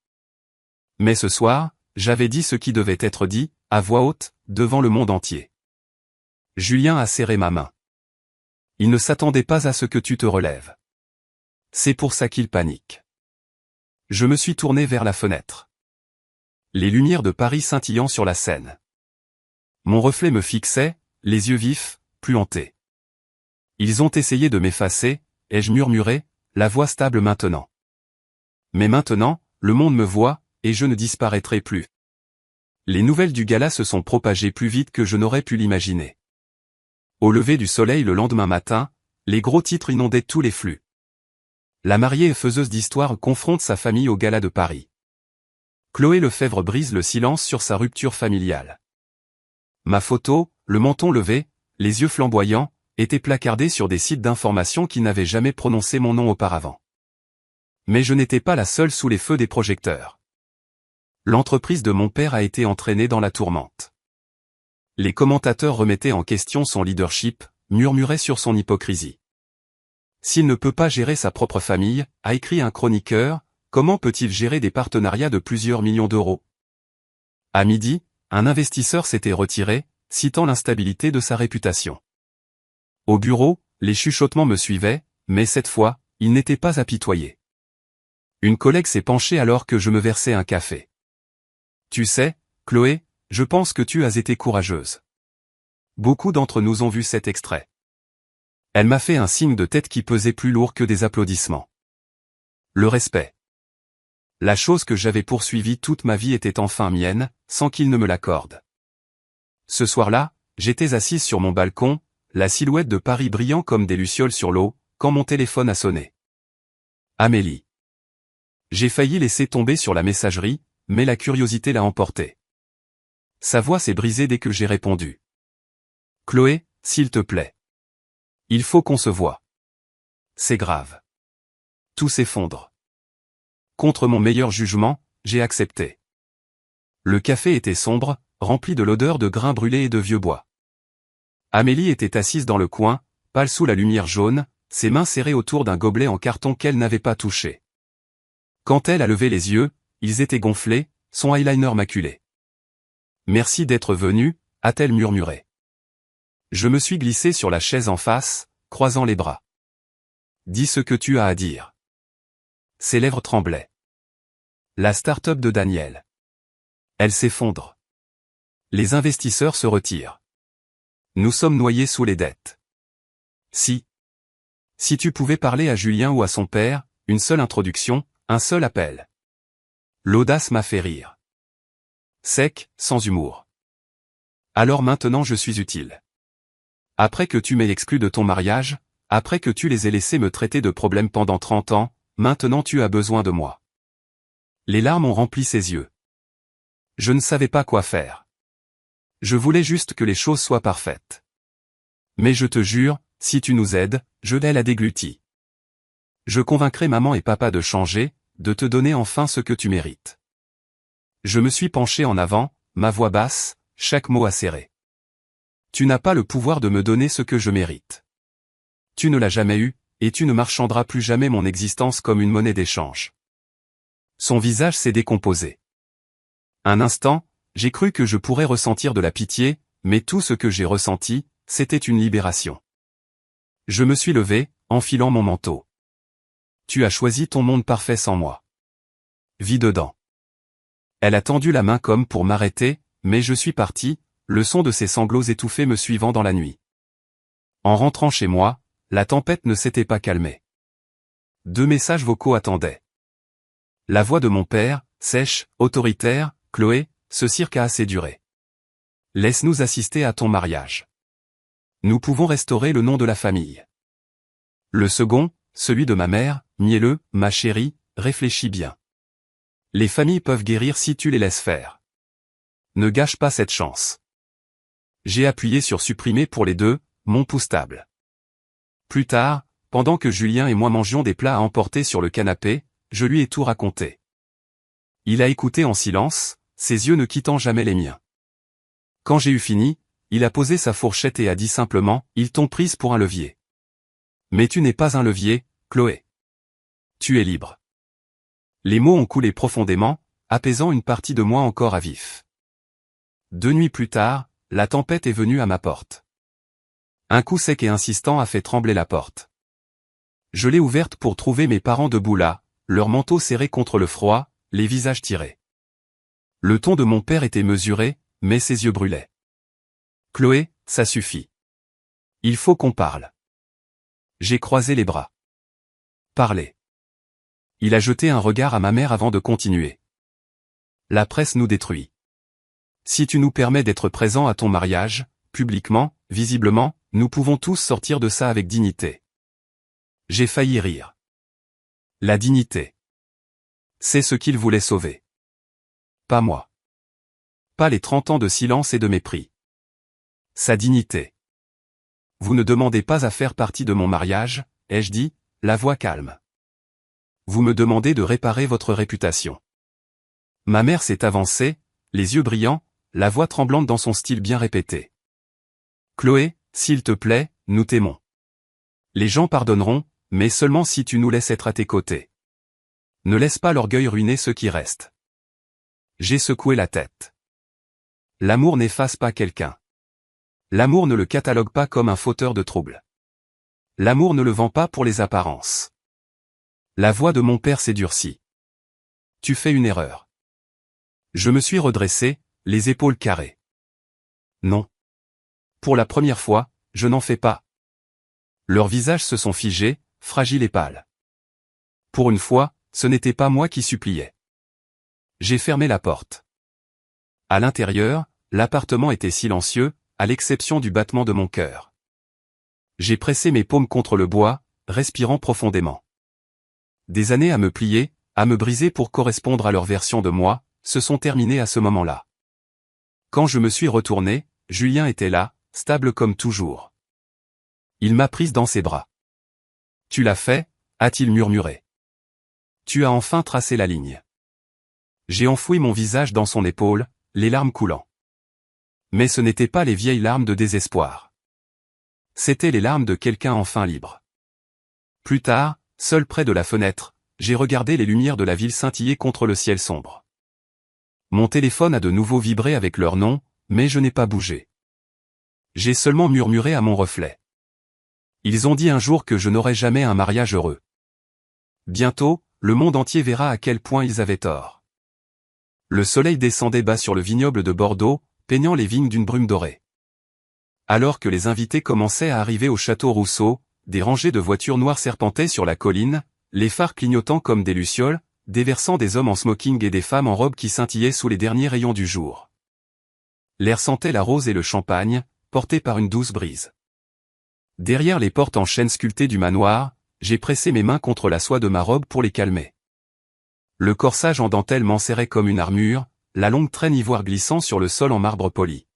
Mais ce soir, j'avais dit ce qui devait être dit, à voix haute, devant le monde entier. Julien a serré ma main. Il ne s'attendait pas à ce que tu te relèves. C'est pour ça qu'il panique. Je me suis tourné vers la fenêtre. Les lumières de Paris scintillant sur la Seine. Mon reflet me fixait, les yeux vifs, plus hantés. Ils ont essayé de m'effacer, ai-je murmuré, la voix stable maintenant. Mais maintenant, le monde me voit, et je ne disparaîtrai plus. Les nouvelles du gala se sont propagées plus vite que je n'aurais pu l'imaginer. Au lever du soleil le lendemain matin, les gros titres inondaient tous les flux. La mariée et faiseuse d'histoire confronte sa famille au gala de Paris. Chloé Lefebvre brise le silence sur sa rupture familiale. Ma photo, le menton levé, les yeux flamboyants, était placardée sur des sites d'information qui n'avaient jamais prononcé mon nom auparavant. Mais je n'étais pas la seule sous les feux des projecteurs. L'entreprise de mon père a été entraînée dans la tourmente. Les commentateurs remettaient en question son leadership, murmuraient sur son hypocrisie. S'il ne peut pas gérer sa propre famille, a écrit un chroniqueur, comment peut-il gérer des partenariats de plusieurs millions d'euros? À midi, un investisseur s'était retiré, citant l'instabilité de sa réputation. Au bureau, les chuchotements me suivaient, mais cette fois, ils n'étaient pas apitoyés. Une collègue s'est penchée alors que je me versais un café. Tu sais, Chloé, je pense que tu as été courageuse. Beaucoup d'entre nous ont vu cet extrait. Elle m'a fait un signe de tête qui pesait plus lourd que des applaudissements. Le respect. La chose que j'avais poursuivie toute ma vie était enfin mienne, sans qu'il ne me l'accorde. Ce soir-là, j'étais assise sur mon balcon, la silhouette de Paris brillant comme des lucioles sur l'eau, quand mon téléphone a sonné. Amélie. J'ai failli laisser tomber sur la messagerie, mais la curiosité l'a emporté. Sa voix s'est brisée dès que j'ai répondu. Chloé, s'il te plaît. Il faut qu'on se voie. C'est grave. Tout s'effondre. Contre mon meilleur jugement, j'ai accepté. Le café était sombre, rempli de l'odeur de grains brûlés et de vieux bois. Amélie était assise dans le coin, pâle sous la lumière jaune, ses mains serrées autour d'un gobelet en carton qu'elle n'avait pas touché. Quand elle a levé les yeux, ils étaient gonflés, son eyeliner maculé. Merci d'être venue, a-t-elle murmuré. Je me suis glissé sur la chaise en face, croisant les bras. Dis ce que tu as à dire. Ses lèvres tremblaient. La start-up de Daniel. Elle s'effondre. Les investisseurs se retirent. Nous sommes noyés sous les dettes. Si tu pouvais parler à Julien ou à son père, une seule introduction, un seul appel. L'audace m'a fait rire. Sec, sans humour. Alors maintenant je suis utile. Après que tu m'aies exclu de ton mariage, après que tu les aies laissés me traiter de problème pendant 30 ans, maintenant tu as besoin de moi. Les larmes ont rempli ses yeux. Je ne savais pas quoi faire. Je voulais juste que les choses soient parfaites. Mais je te jure, si tu nous aides, je l'ai la déglutie. Je convaincrai maman et papa de changer, de te donner enfin ce que tu mérites. Je me suis penché en avant, ma voix basse, chaque mot acéré. Tu n'as pas le pouvoir de me donner ce que je mérite. Tu ne l'as jamais eu, et tu ne marchanderas plus jamais mon existence comme une monnaie d'échange. Son visage s'est décomposé. Un instant, j'ai cru que je pourrais ressentir de la pitié, mais tout ce que j'ai ressenti, c'était une libération. Je me suis levé, enfilant mon manteau. Tu as choisi ton monde parfait sans moi. Vis dedans. Elle a tendu la main comme pour m'arrêter, mais je suis parti, le son de ses sanglots étouffés me suivant dans la nuit. En rentrant chez moi, la tempête ne s'était pas calmée. 2 messages vocaux attendaient. La voix de mon père, sèche, autoritaire, Chloé, ce cirque a assez duré. Laisse-nous assister à ton mariage. Nous pouvons restaurer le nom de la famille. Le second, celui de ma mère, mielleux, ma chérie, réfléchis bien. Les familles peuvent guérir si tu les laisses faire. Ne gâche pas cette chance. J'ai appuyé sur supprimer pour les deux, mon pouce stable. Plus tard, pendant que Julien et moi mangions des plats à emporter sur le canapé, je lui ai tout raconté. Il a écouté en silence, ses yeux ne quittant jamais les miens. Quand j'ai eu fini, il a posé sa fourchette et a dit simplement, ils t'ont prise pour un levier. Mais tu n'es pas un levier, Chloé. Tu es libre. Les mots ont coulé profondément, apaisant une partie de moi encore à vif. 2 nuits plus tard, la tempête est venue à ma porte. Un coup sec et insistant a fait trembler la porte. Je l'ai ouverte pour trouver mes parents debout là, leurs manteaux serrés contre le froid, les visages tirés. Le ton de mon père était mesuré, mais ses yeux brûlaient. Chloé, ça suffit. Il faut qu'on parle. J'ai croisé les bras. Parlez. Il a jeté un regard à ma mère avant de continuer. La presse nous détruit. Si tu nous permets d'être présents à ton mariage, publiquement, visiblement, nous pouvons tous sortir de ça avec dignité. J'ai failli rire. La dignité. C'est ce qu'il voulait sauver. pas moi. Pas les 30 ans de silence et de mépris. Sa dignité. Vous ne demandez pas à faire partie de mon mariage, ai-je dit, la voix calme. Vous me demandez de réparer votre réputation. Ma mère s'est avancée, les yeux brillants, la voix tremblante dans son style bien répété. Chloé, s'il te plaît, nous t'aimons. Les gens pardonneront, mais seulement si tu nous laisses être à tes côtés. Ne laisse pas l'orgueil ruiner ceux qui restent. J'ai secoué la tête. L'amour n'efface pas quelqu'un. L'amour ne le catalogue pas comme un fauteur de troubles. L'amour ne le vend pas pour les apparences. La voix de mon père s'est durcie. Tu fais une erreur. Je me suis redressé, les épaules carrées. Non. Pour la première fois, je n'en fais pas. Leurs visages se sont figés, fragiles et pâles. Pour une fois, ce n'était pas moi qui suppliais. J'ai fermé la porte. À l'intérieur, l'appartement était silencieux, à l'exception du battement de mon cœur. J'ai pressé mes paumes contre le bois, respirant profondément. Des années à me plier, à me briser pour correspondre à leur version de moi, se sont terminées à ce moment-là. Quand je me suis retourné, Julien était là, stable comme toujours. Il m'a prise dans ses bras. Tu l'as fait, a-t-il murmuré. Tu as enfin tracé la ligne. J'ai enfoui mon visage dans son épaule, les larmes coulant. Mais ce n'étaient pas les vieilles larmes de désespoir. C'étaient les larmes de quelqu'un enfin libre. Plus tard, seul près de la fenêtre, j'ai regardé les lumières de la ville scintiller contre le ciel sombre. Mon téléphone a de nouveau vibré avec leur nom, mais je n'ai pas bougé. J'ai seulement murmuré à mon reflet. Ils ont dit un jour que je n'aurais jamais un mariage heureux. Bientôt, le monde entier verra à quel point ils avaient tort. Le soleil descendait bas sur le vignoble de Bordeaux, peignant les vignes d'une brume dorée. Alors que les invités commençaient à arriver au château Rousseau, des rangées de voitures noires serpentaient sur la colline, les phares clignotant comme des lucioles, déversant des hommes en smoking et des femmes en robe qui scintillaient sous les derniers rayons du jour. L'air sentait la rose et le champagne, portés par une douce brise. Derrière les portes en chêne sculptées du manoir, j'ai pressé mes mains contre la soie de ma robe pour les calmer. Le corsage en dentelle m'enserrait comme une armure, la longue traîne ivoire glissant sur le sol en marbre poli.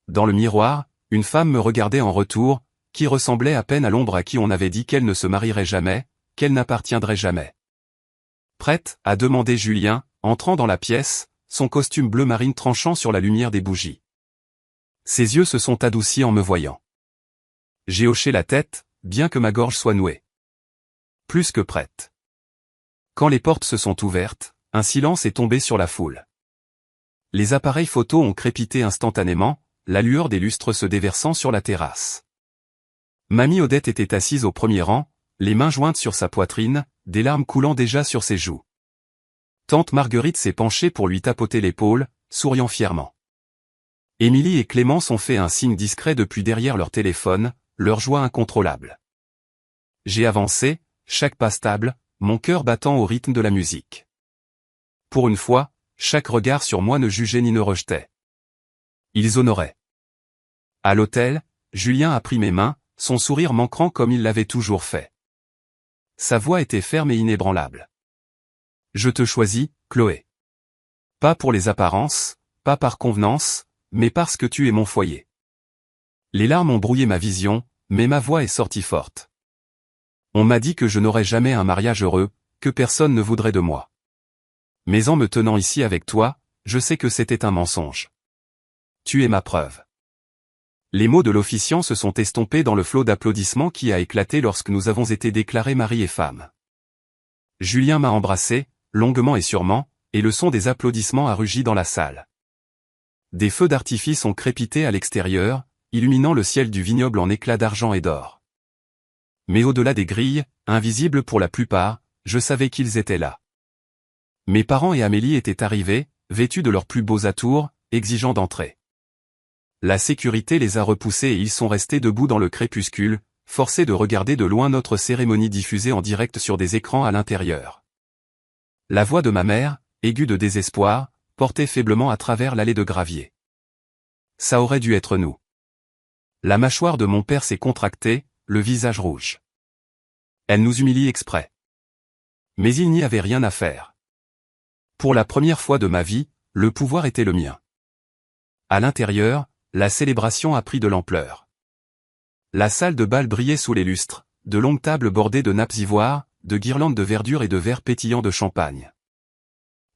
Dans le miroir, une femme me regardait en retour, qui ressemblait à peine à l'ombre à qui on avait dit qu'elle ne se marierait jamais, qu'elle n'appartiendrait jamais. Prête, a demandé Julien, entrant dans la pièce, son costume bleu marine tranchant sur la lumière des bougies. Ses yeux se sont adoucis en me voyant. J'ai hoché la tête, bien que ma gorge soit nouée. Plus que prête. Quand les portes se sont ouvertes, un silence est tombé sur la foule. Les appareils photo ont crépité instantanément, la lueur des lustres se déversant sur la terrasse. Mamie Odette était assise au premier rang, les mains jointes sur sa poitrine, des larmes coulant déjà sur ses joues. Tante Marguerite s'est penchée pour lui tapoter l'épaule, souriant fièrement. Émilie et Clémence ont fait un signe discret depuis derrière leur téléphone, leur joie incontrôlable. J'ai avancé, chaque pas stable, mon cœur battant au rythme de la musique. Pour une fois, chaque regard sur moi ne jugeait ni ne rejetait. Ils honoraient. À l'hôtel, Julien a pris mes mains, son sourire manquant comme il l'avait toujours fait. Sa voix était ferme et inébranlable. Je te choisis, Chloé. Pas pour les apparences, pas par convenance, mais parce que tu es mon foyer. Les larmes ont brouillé ma vision, mais ma voix est sortie forte. On m'a dit que je n'aurais jamais un mariage heureux, que personne ne voudrait de moi. Mais en me tenant ici avec toi, je sais que c'était un mensonge. Tu es ma preuve. Les mots de l'officiant se sont estompés dans le flot d'applaudissements qui a éclaté lorsque nous avons été déclarés mari et femme. Julien m'a embrassé, longuement et sûrement, et le son des applaudissements a rugi dans la salle. Des feux d'artifice ont crépité à l'extérieur, illuminant le ciel du vignoble en éclats d'argent et d'or. Mais au-delà des grilles, invisibles pour la plupart, je savais qu'ils étaient là. Mes parents et Amélie étaient arrivés, vêtus de leurs plus beaux atours, exigeant d'entrer. La sécurité les a repoussés et ils sont restés debout dans le crépuscule, forcés de regarder de loin notre cérémonie diffusée en direct sur des écrans à l'intérieur. La voix de ma mère, aiguë de désespoir, portait faiblement à travers l'allée de gravier. Ça aurait dû être nous. La mâchoire de mon père s'est contractée, le visage rouge. Elle nous humilie exprès. Mais il n'y avait rien à faire. Pour la première fois de ma vie, le pouvoir était le mien. À l'intérieur, la célébration a pris de l'ampleur. La salle de bal brillait sous les lustres, de longues tables bordées de nappes ivoires, de guirlandes de verdure et de verres pétillants de champagne.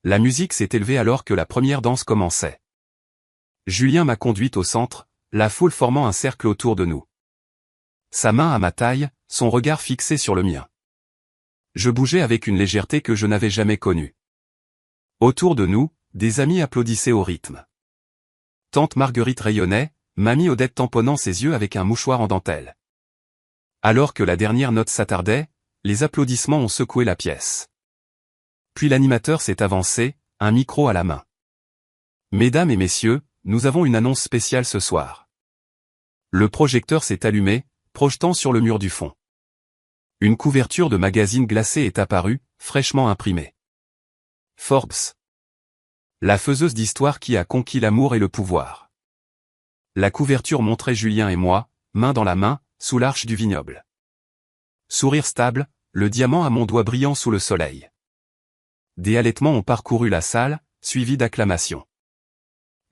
La musique s'est élevée alors que la première danse commençait. Julien m'a conduite au centre, la foule formant un cercle autour de nous. Sa main à ma taille, son regard fixé sur le mien. Je bougeais avec une légèreté que je n'avais jamais connue. Autour de nous, des amis applaudissaient au rythme. Tante Marguerite rayonnait, mamie Odette tamponnant ses yeux avec un mouchoir en dentelle. Alors que la dernière note s'attardait, les applaudissements ont secoué la pièce. Puis l'animateur s'est avancé, un micro à la main. Mesdames et messieurs, nous avons une annonce spéciale ce soir. Le projecteur s'est allumé, projetant sur le mur du fond. Une couverture de magazine glacé est apparue, fraîchement imprimée. Forbes. La faiseuse d'histoire qui a conquis l'amour et le pouvoir. La couverture montrait Julien et moi, main dans la main, sous l'arche du vignoble. Sourire stable, le diamant à mon doigt brillant sous le soleil. Des halètements ont parcouru la salle, suivis d'acclamations.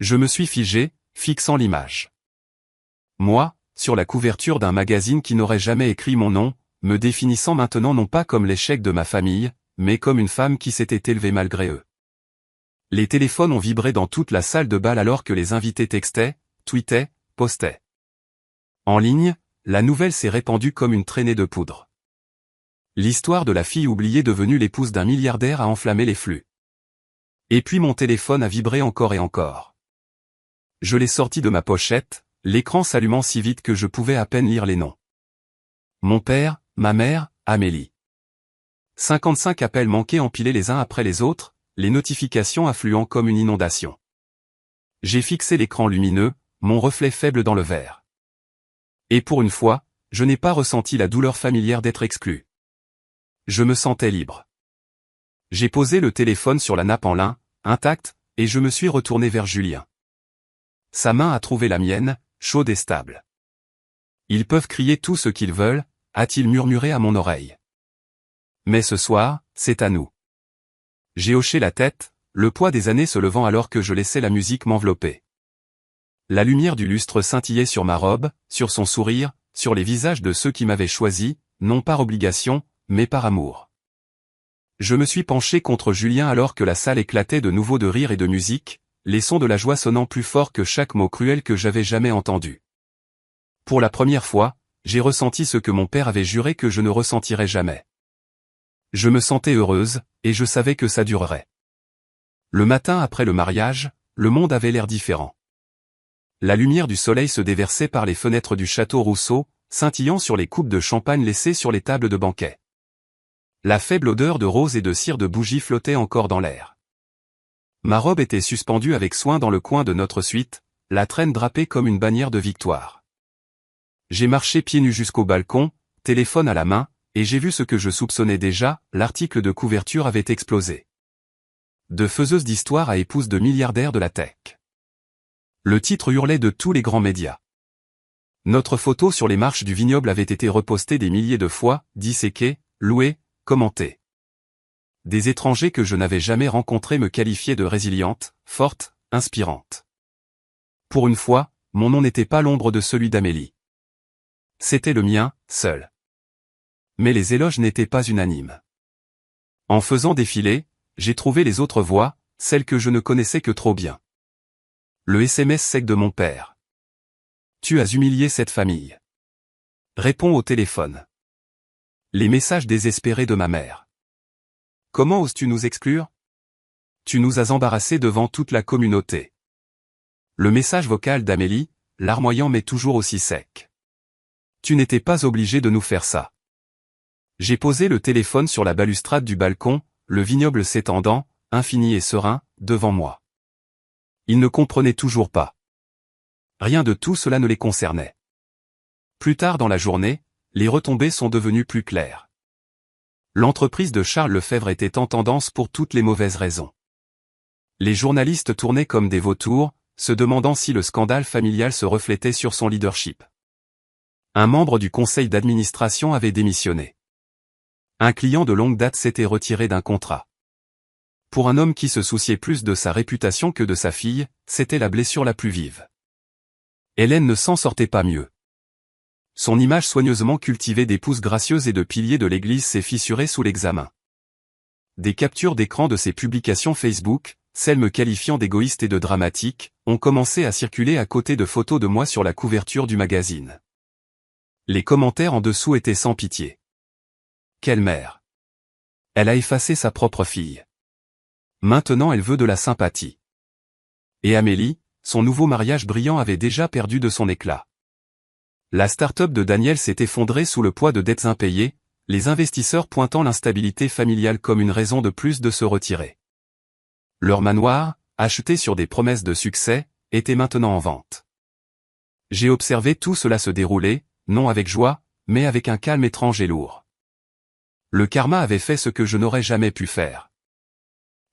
Je me suis figé, fixant l'image. Moi, sur la couverture d'un magazine qui n'aurait jamais écrit mon nom, me définissant maintenant non pas comme l'échec de ma famille, mais comme une femme qui s'était élevée malgré eux. Les téléphones ont vibré dans toute la salle de bal alors que les invités textaient, tweetaient, postaient. En ligne, la nouvelle s'est répandue comme une traînée de poudre. L'histoire de la fille oubliée devenue l'épouse d'un milliardaire a enflammé les flux. Et puis mon téléphone a vibré encore et encore. Je l'ai sorti de ma pochette, l'écran s'allumant si vite que je pouvais à peine lire les noms. Mon père, ma mère, Amélie. 55 appels manqués empilés les uns après les autres, les notifications affluant comme une inondation. J'ai fixé l'écran lumineux, mon reflet faible dans le verre. Et pour une fois, je n'ai pas ressenti la douleur familière d'être exclu. Je me sentais libre. J'ai posé le téléphone sur la nappe en lin, intacte, et je me suis retourné vers Julien. Sa main a trouvé la mienne, chaude et stable. Ils peuvent crier tout ce qu'ils veulent, a-t-il murmuré à mon oreille. Mais ce soir, c'est à nous. J'ai hoché la tête, le poids des années se levant alors que je laissais la musique m'envelopper. La lumière du lustre scintillait sur ma robe, sur son sourire, sur les visages de ceux qui m'avaient choisi, non par obligation, mais par amour. Je me suis penché contre Julien alors que la salle éclatait de nouveau de rire et de musique, les sons de la joie sonnant plus fort que chaque mot cruel que j'avais jamais entendu. Pour la première fois, j'ai ressenti ce que mon père avait juré que je ne ressentirais jamais. Je me sentais heureuse, et je savais que ça durerait. Le matin après le mariage, le monde avait l'air différent. La lumière du soleil se déversait par les fenêtres du château Rousseau, scintillant sur les coupes de champagne laissées sur les tables de banquet. La faible odeur de rose et de cire de bougie flottait encore dans l'air. Ma robe était suspendue avec soin dans le coin de notre suite, la traîne drapée comme une bannière de victoire. J'ai marché pieds nus jusqu'au balcon, téléphone à la main, et j'ai vu ce que je soupçonnais déjà, l'article de couverture avait explosé. De faiseuse d'histoire à épouse de milliardaire de la tech. Le titre hurlait de tous les grands médias. Notre photo sur les marches du vignoble avait été repostée des milliers de fois, disséquée, louée, commentée. Des étrangers que je n'avais jamais rencontrés me qualifiaient de résiliente, forte, inspirante. Pour une fois, mon nom n'était pas l'ombre de celui d'Amélie. C'était le mien, seul. Mais les éloges n'étaient pas unanimes. En faisant défiler, j'ai trouvé les autres voix, celles que je ne connaissais que trop bien. Le SMS sec de mon père. Tu as humilié cette famille. Réponds au téléphone. Les messages désespérés de ma mère. Comment oses-tu nous exclure? Tu nous as embarrassés devant toute la communauté. Le message vocal d'Amélie, larmoyant mais toujours aussi sec. Tu n'étais pas obligé de nous faire ça. J'ai posé le téléphone sur la balustrade du balcon, le vignoble s'étendant, infini et serein, devant moi. Ils ne comprenaient toujours pas. Rien de tout cela ne les concernait. Plus tard dans la journée, les retombées sont devenues plus claires. L'entreprise de Charles Lefebvre était en tendance pour toutes les mauvaises raisons. Les journalistes tournaient comme des vautours, se demandant si le scandale familial se reflétait sur son leadership. Un membre du conseil d'administration avait démissionné. Un client de longue date s'était retiré d'un contrat. Pour un homme qui se souciait plus de sa réputation que de sa fille, c'était la blessure la plus vive. Hélène ne s'en sortait pas mieux. Son image soigneusement cultivée d'épouse gracieuse et de pilier de l'église s'est fissurée sous l'examen. Des captures d'écran de ses publications Facebook, celles me qualifiant d'égoïste et de dramatique, ont commencé à circuler à côté de photos de moi sur la couverture du magazine. Les commentaires en dessous étaient sans pitié. Quelle mère! Elle a effacé sa propre fille. Maintenant elle veut de la sympathie. Et Amélie, son nouveau mariage brillant avait déjà perdu de son éclat. La start-up de Daniel s'est effondrée sous le poids de dettes impayées, les investisseurs pointant l'instabilité familiale comme une raison de plus de se retirer. Leur manoir, acheté sur des promesses de succès, était maintenant en vente. J'ai observé tout cela se dérouler, non avec joie, mais avec un calme étrange et lourd. Le karma avait fait ce que je n'aurais jamais pu faire.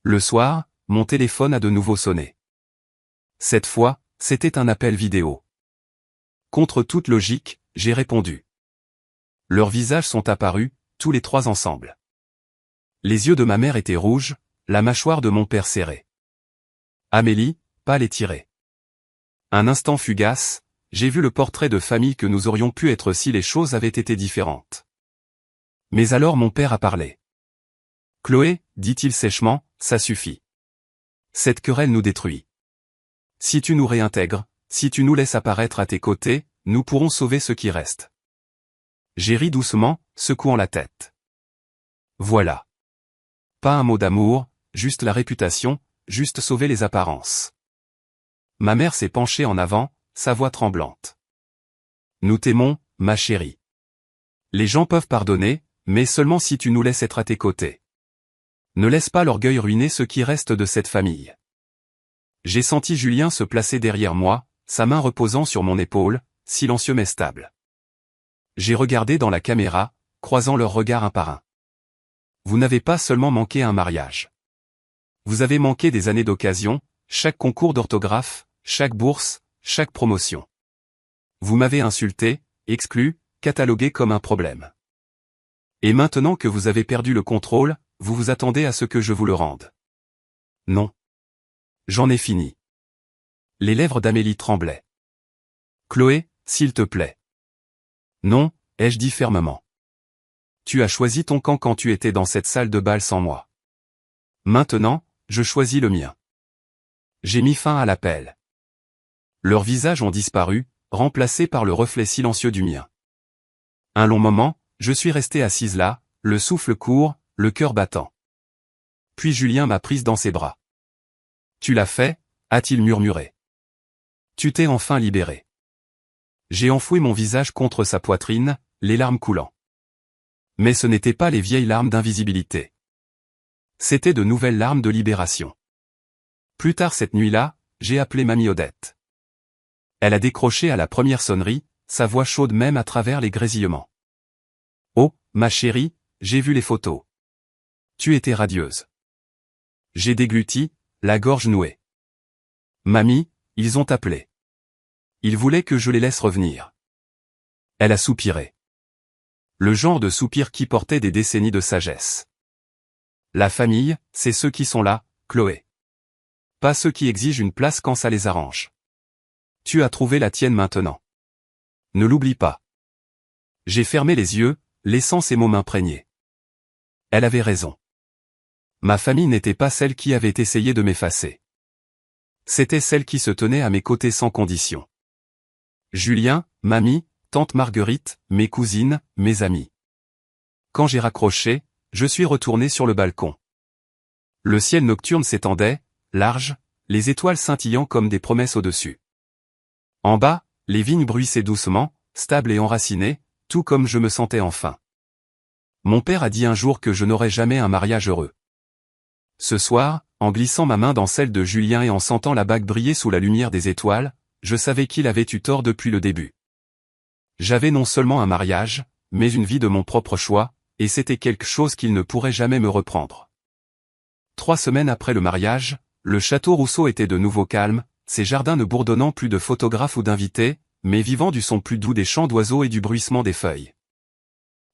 Le soir, mon téléphone a de nouveau sonné. Cette fois, c'était un appel vidéo. Contre toute logique, j'ai répondu. Leurs visages sont apparus, tous les trois ensemble. Les yeux de ma mère étaient rouges, la mâchoire de mon père serrée. Amélie, pâle et tirée. Un instant fugace, j'ai vu le portrait de famille que nous aurions pu être si les choses avaient été différentes. Mais alors mon père a parlé. Chloé, dit-il sèchement, ça suffit. Cette querelle nous détruit. Si tu nous réintègres, si tu nous laisses apparaître à tes côtés, nous pourrons sauver ce qui reste. J'ai ri doucement, secouant la tête. Voilà. Pas un mot d'amour, juste la réputation, juste sauver les apparences. Ma mère s'est penchée en avant, sa voix tremblante. Nous t'aimons, ma chérie. Les gens peuvent pardonner, mais seulement si tu nous laisses être à tes côtés. Ne laisse pas l'orgueil ruiner ce qui reste de cette famille. J'ai senti Julien se placer derrière moi, sa main reposant sur mon épaule, silencieux mais stable. J'ai regardé dans la caméra, croisant leurs regards un par un. Vous n'avez pas seulement manqué un mariage. Vous avez manqué des années d'occasion, chaque concours d'orthographe, chaque bourse, chaque promotion. Vous m'avez insulté, exclu, catalogué comme un problème. Et maintenant que vous avez perdu le contrôle, vous vous attendez à ce que je vous le rende. Non. J'en ai fini. Les lèvres d'Amélie tremblaient. Chloé, s'il te plaît. Non, ai-je dit fermement. Tu as choisi ton camp quand tu étais dans cette salle de bal sans moi. Maintenant, je choisis le mien. J'ai mis fin à l'appel. Leurs visages ont disparu, remplacés par le reflet silencieux du mien. Un long moment, je suis restée assise là, le souffle court, le cœur battant. Puis Julien m'a prise dans ses bras. Tu l'as fait, a-t-il murmuré. Tu t'es enfin libérée. J'ai enfoui mon visage contre sa poitrine, les larmes coulant. Mais ce n'étaient pas les vieilles larmes d'invisibilité. C'étaient de nouvelles larmes de libération. Plus tard cette nuit-là, j'ai appelé Mamie Odette. Elle a décroché à la première sonnerie, sa voix chaude même à travers les grésillements. Oh, ma chérie, j'ai vu les photos. Tu étais radieuse. J'ai dégluti, la gorge nouée. Mamie, ils ont appelé. Ils voulaient que je les laisse revenir. Elle a soupiré. Le genre de soupir qui portait des décennies de sagesse. La famille, c'est ceux qui sont là, Chloé. Pas ceux qui exigent une place quand ça les arrange. Tu as trouvé la tienne maintenant. Ne l'oublie pas. J'ai fermé les yeux, laissant ces mots m'imprégner. Elle avait raison. Ma famille n'était pas celle qui avait essayé de m'effacer. C'était celle qui se tenait à mes côtés sans condition. Julien, mamie, tante Marguerite, mes cousines, mes amis. Quand j'ai raccroché, je suis retourné sur le balcon. Le ciel nocturne s'étendait, large, les étoiles scintillant comme des promesses au-dessus. En bas, les vignes bruissaient doucement, stables et enracinées, tout comme je me sentais enfin. Mon père a dit un jour que je n'aurais jamais un mariage heureux. Ce soir, en glissant ma main dans celle de Julien et en sentant la bague briller sous la lumière des étoiles, je savais qu'il avait eu tort depuis le début. J'avais non seulement un mariage, mais une vie de mon propre choix, et c'était quelque chose qu'il ne pourrait jamais me reprendre. 3 semaines après le mariage, le château Rousseau était de nouveau calme, ses jardins ne bourdonnant plus de photographes ou d'invités, mais vivant du son plus doux des chants d'oiseaux et du bruissement des feuilles.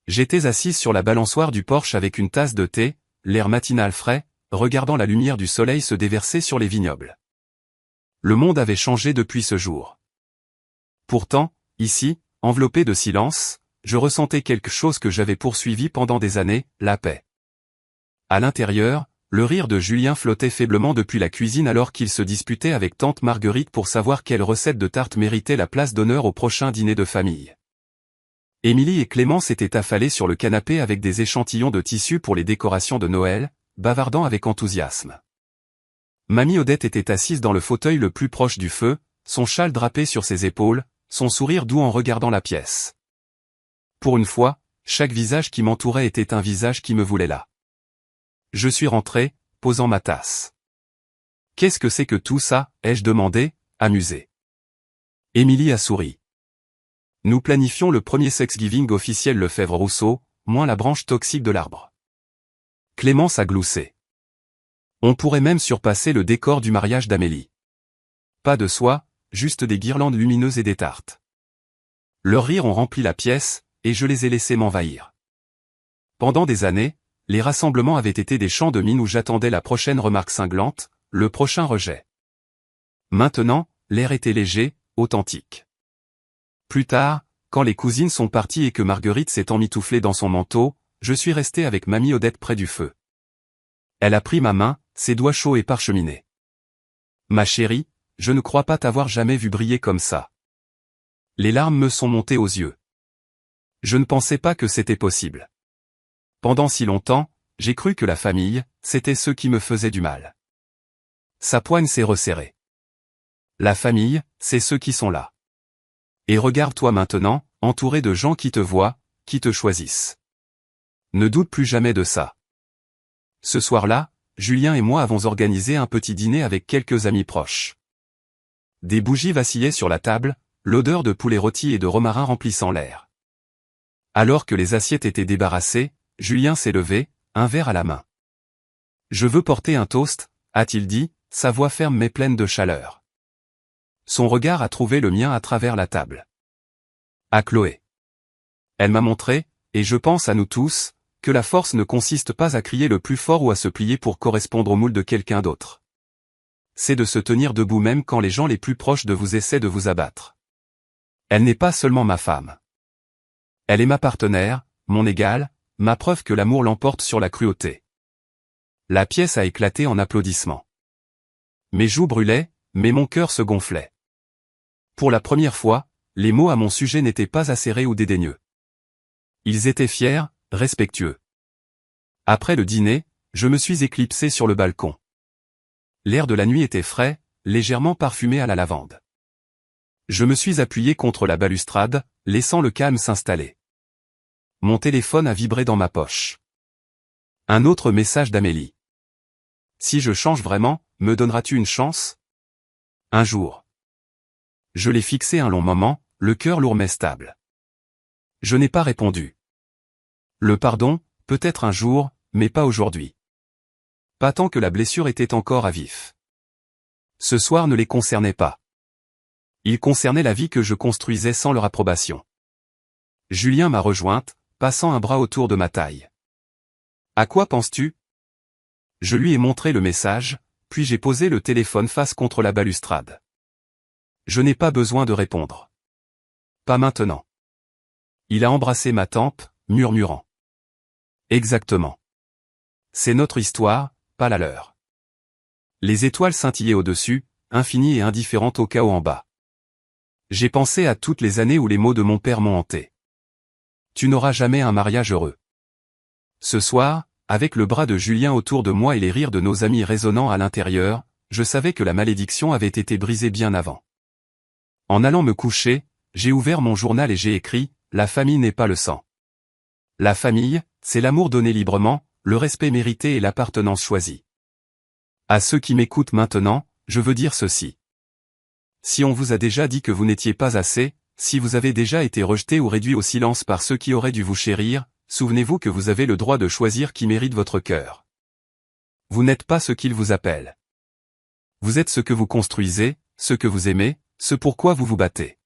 J'étais assise sur la balançoire du porche avec une tasse de thé, l'air matinal frais, regardant la lumière du soleil se déverser sur les vignobles. Le monde avait changé depuis ce jour. Pourtant, ici, enveloppé de silence, je ressentais quelque chose que j'avais poursuivi pendant des années, la paix. À l'intérieur, le rire de Julien flottait faiblement depuis la cuisine alors qu'il se disputait avec tante Marguerite pour savoir quelle recette de tarte méritait la place d'honneur au prochain dîner de famille. Émilie et Clément s'étaient affalés sur le canapé avec des échantillons de tissu pour les décorations de Noël, bavardant avec enthousiasme. Mamie Odette était assise dans le fauteuil le plus proche du feu, son châle drapé sur ses épaules, son sourire doux en regardant la pièce. Pour une fois, chaque visage qui m'entourait était un visage qui me voulait là. Je suis rentré, posant ma tasse. « Qu'est-ce que c'est que tout ça ?» ai-je demandé, amusé. Émilie a souri. Nous planifions le premier Thanksgiving officiel Lefebvre-Rousseau, moins la branche toxique de l'arbre. Clémence a gloussé. On pourrait même surpasser le décor du mariage d'Amélie. Pas de soie, juste des guirlandes lumineuses et des tartes. Leurs rires ont rempli la pièce, et je les ai laissés m'envahir. Pendant des années, les rassemblements avaient été des champs de mine où j'attendais la prochaine remarque cinglante, le prochain rejet. Maintenant, l'air était léger, authentique. Plus tard, quand les cousines sont parties et que Marguerite s'est emmitouflée dans son manteau, je suis resté avec mamie Odette près du feu. Elle a pris ma main, ses doigts chauds et parcheminés. Ma chérie, je ne crois pas t'avoir jamais vu briller comme ça. Les larmes me sont montées aux yeux. Je ne pensais pas que c'était possible. Pendant si longtemps, j'ai cru que la famille, c'était ceux qui me faisaient du mal. Sa poigne s'est resserrée. La famille, c'est ceux qui sont là. Et regarde-toi maintenant, entouré de gens qui te voient, qui te choisissent. Ne doute plus jamais de ça. Ce soir-là, Julien et moi avons organisé un petit dîner avec quelques amis proches. Des bougies vacillaient sur la table, l'odeur de poulet rôti et de romarin remplissant l'air. Alors que les assiettes étaient débarrassées, Julien s'est levé, un verre à la main. « Je veux porter un toast », a-t-il dit, sa voix ferme mais pleine de chaleur. Son regard a trouvé le mien à travers la table. À Chloé. Elle m'a montré, et je pense à nous tous, que la force ne consiste pas à crier le plus fort ou à se plier pour correspondre au moule de quelqu'un d'autre. C'est de se tenir debout même quand les gens les plus proches de vous essaient de vous abattre. Elle n'est pas seulement ma femme. Elle est ma partenaire, mon égale, ma preuve que l'amour l'emporte sur la cruauté. La pièce a éclaté en applaudissements. Mes joues brûlaient, mais mon cœur se gonflait. Pour la première fois, les mots à mon sujet n'étaient pas acérés ou dédaigneux. Ils étaient fiers, respectueux. Après le dîner, je me suis éclipsé sur le balcon. L'air de la nuit était frais, légèrement parfumé à la lavande. Je me suis appuyé contre la balustrade, laissant le calme s'installer. Mon téléphone a vibré dans ma poche. Un autre message d'Amélie. Si je change vraiment, me donneras-tu une chance ? Un jour. Je l'ai fixé un long moment, le cœur lourd mais stable. Je n'ai pas répondu. Le pardon, peut-être un jour, mais pas aujourd'hui. Pas tant que la blessure était encore à vif. Ce soir ne les concernait pas. Il concernait la vie que je construisais sans leur approbation. Julien m'a rejointe, passant un bras autour de ma taille. À quoi penses-tu ? Je lui ai montré le message, puis j'ai posé le téléphone face contre la balustrade. Je n'ai pas besoin de répondre. Pas maintenant. Il a embrassé ma tempe, murmurant. Exactement. C'est notre histoire, pas la leur. Les étoiles scintillaient au-dessus, infinies et indifférentes au chaos en bas. J'ai pensé à toutes les années où les mots de mon père m'ont hanté. Tu n'auras jamais un mariage heureux. Ce soir, avec le bras de Julien autour de moi et les rires de nos amis résonnant à l'intérieur, je savais que la malédiction avait été brisée bien avant. En allant me coucher, j'ai ouvert mon journal et j'ai écrit « La famille n'est pas le sang. La famille, c'est l'amour donné librement, le respect mérité et l'appartenance choisie. » À ceux qui m'écoutent maintenant, je veux dire ceci. Si on vous a déjà dit que vous n'étiez pas assez, si vous avez déjà été rejeté ou réduit au silence par ceux qui auraient dû vous chérir, souvenez-vous que vous avez le droit de choisir qui mérite votre cœur. Vous n'êtes pas ce qu'il vous appelle. Vous êtes ce que vous construisez, ce que vous aimez, ce pourquoi vous vous battez.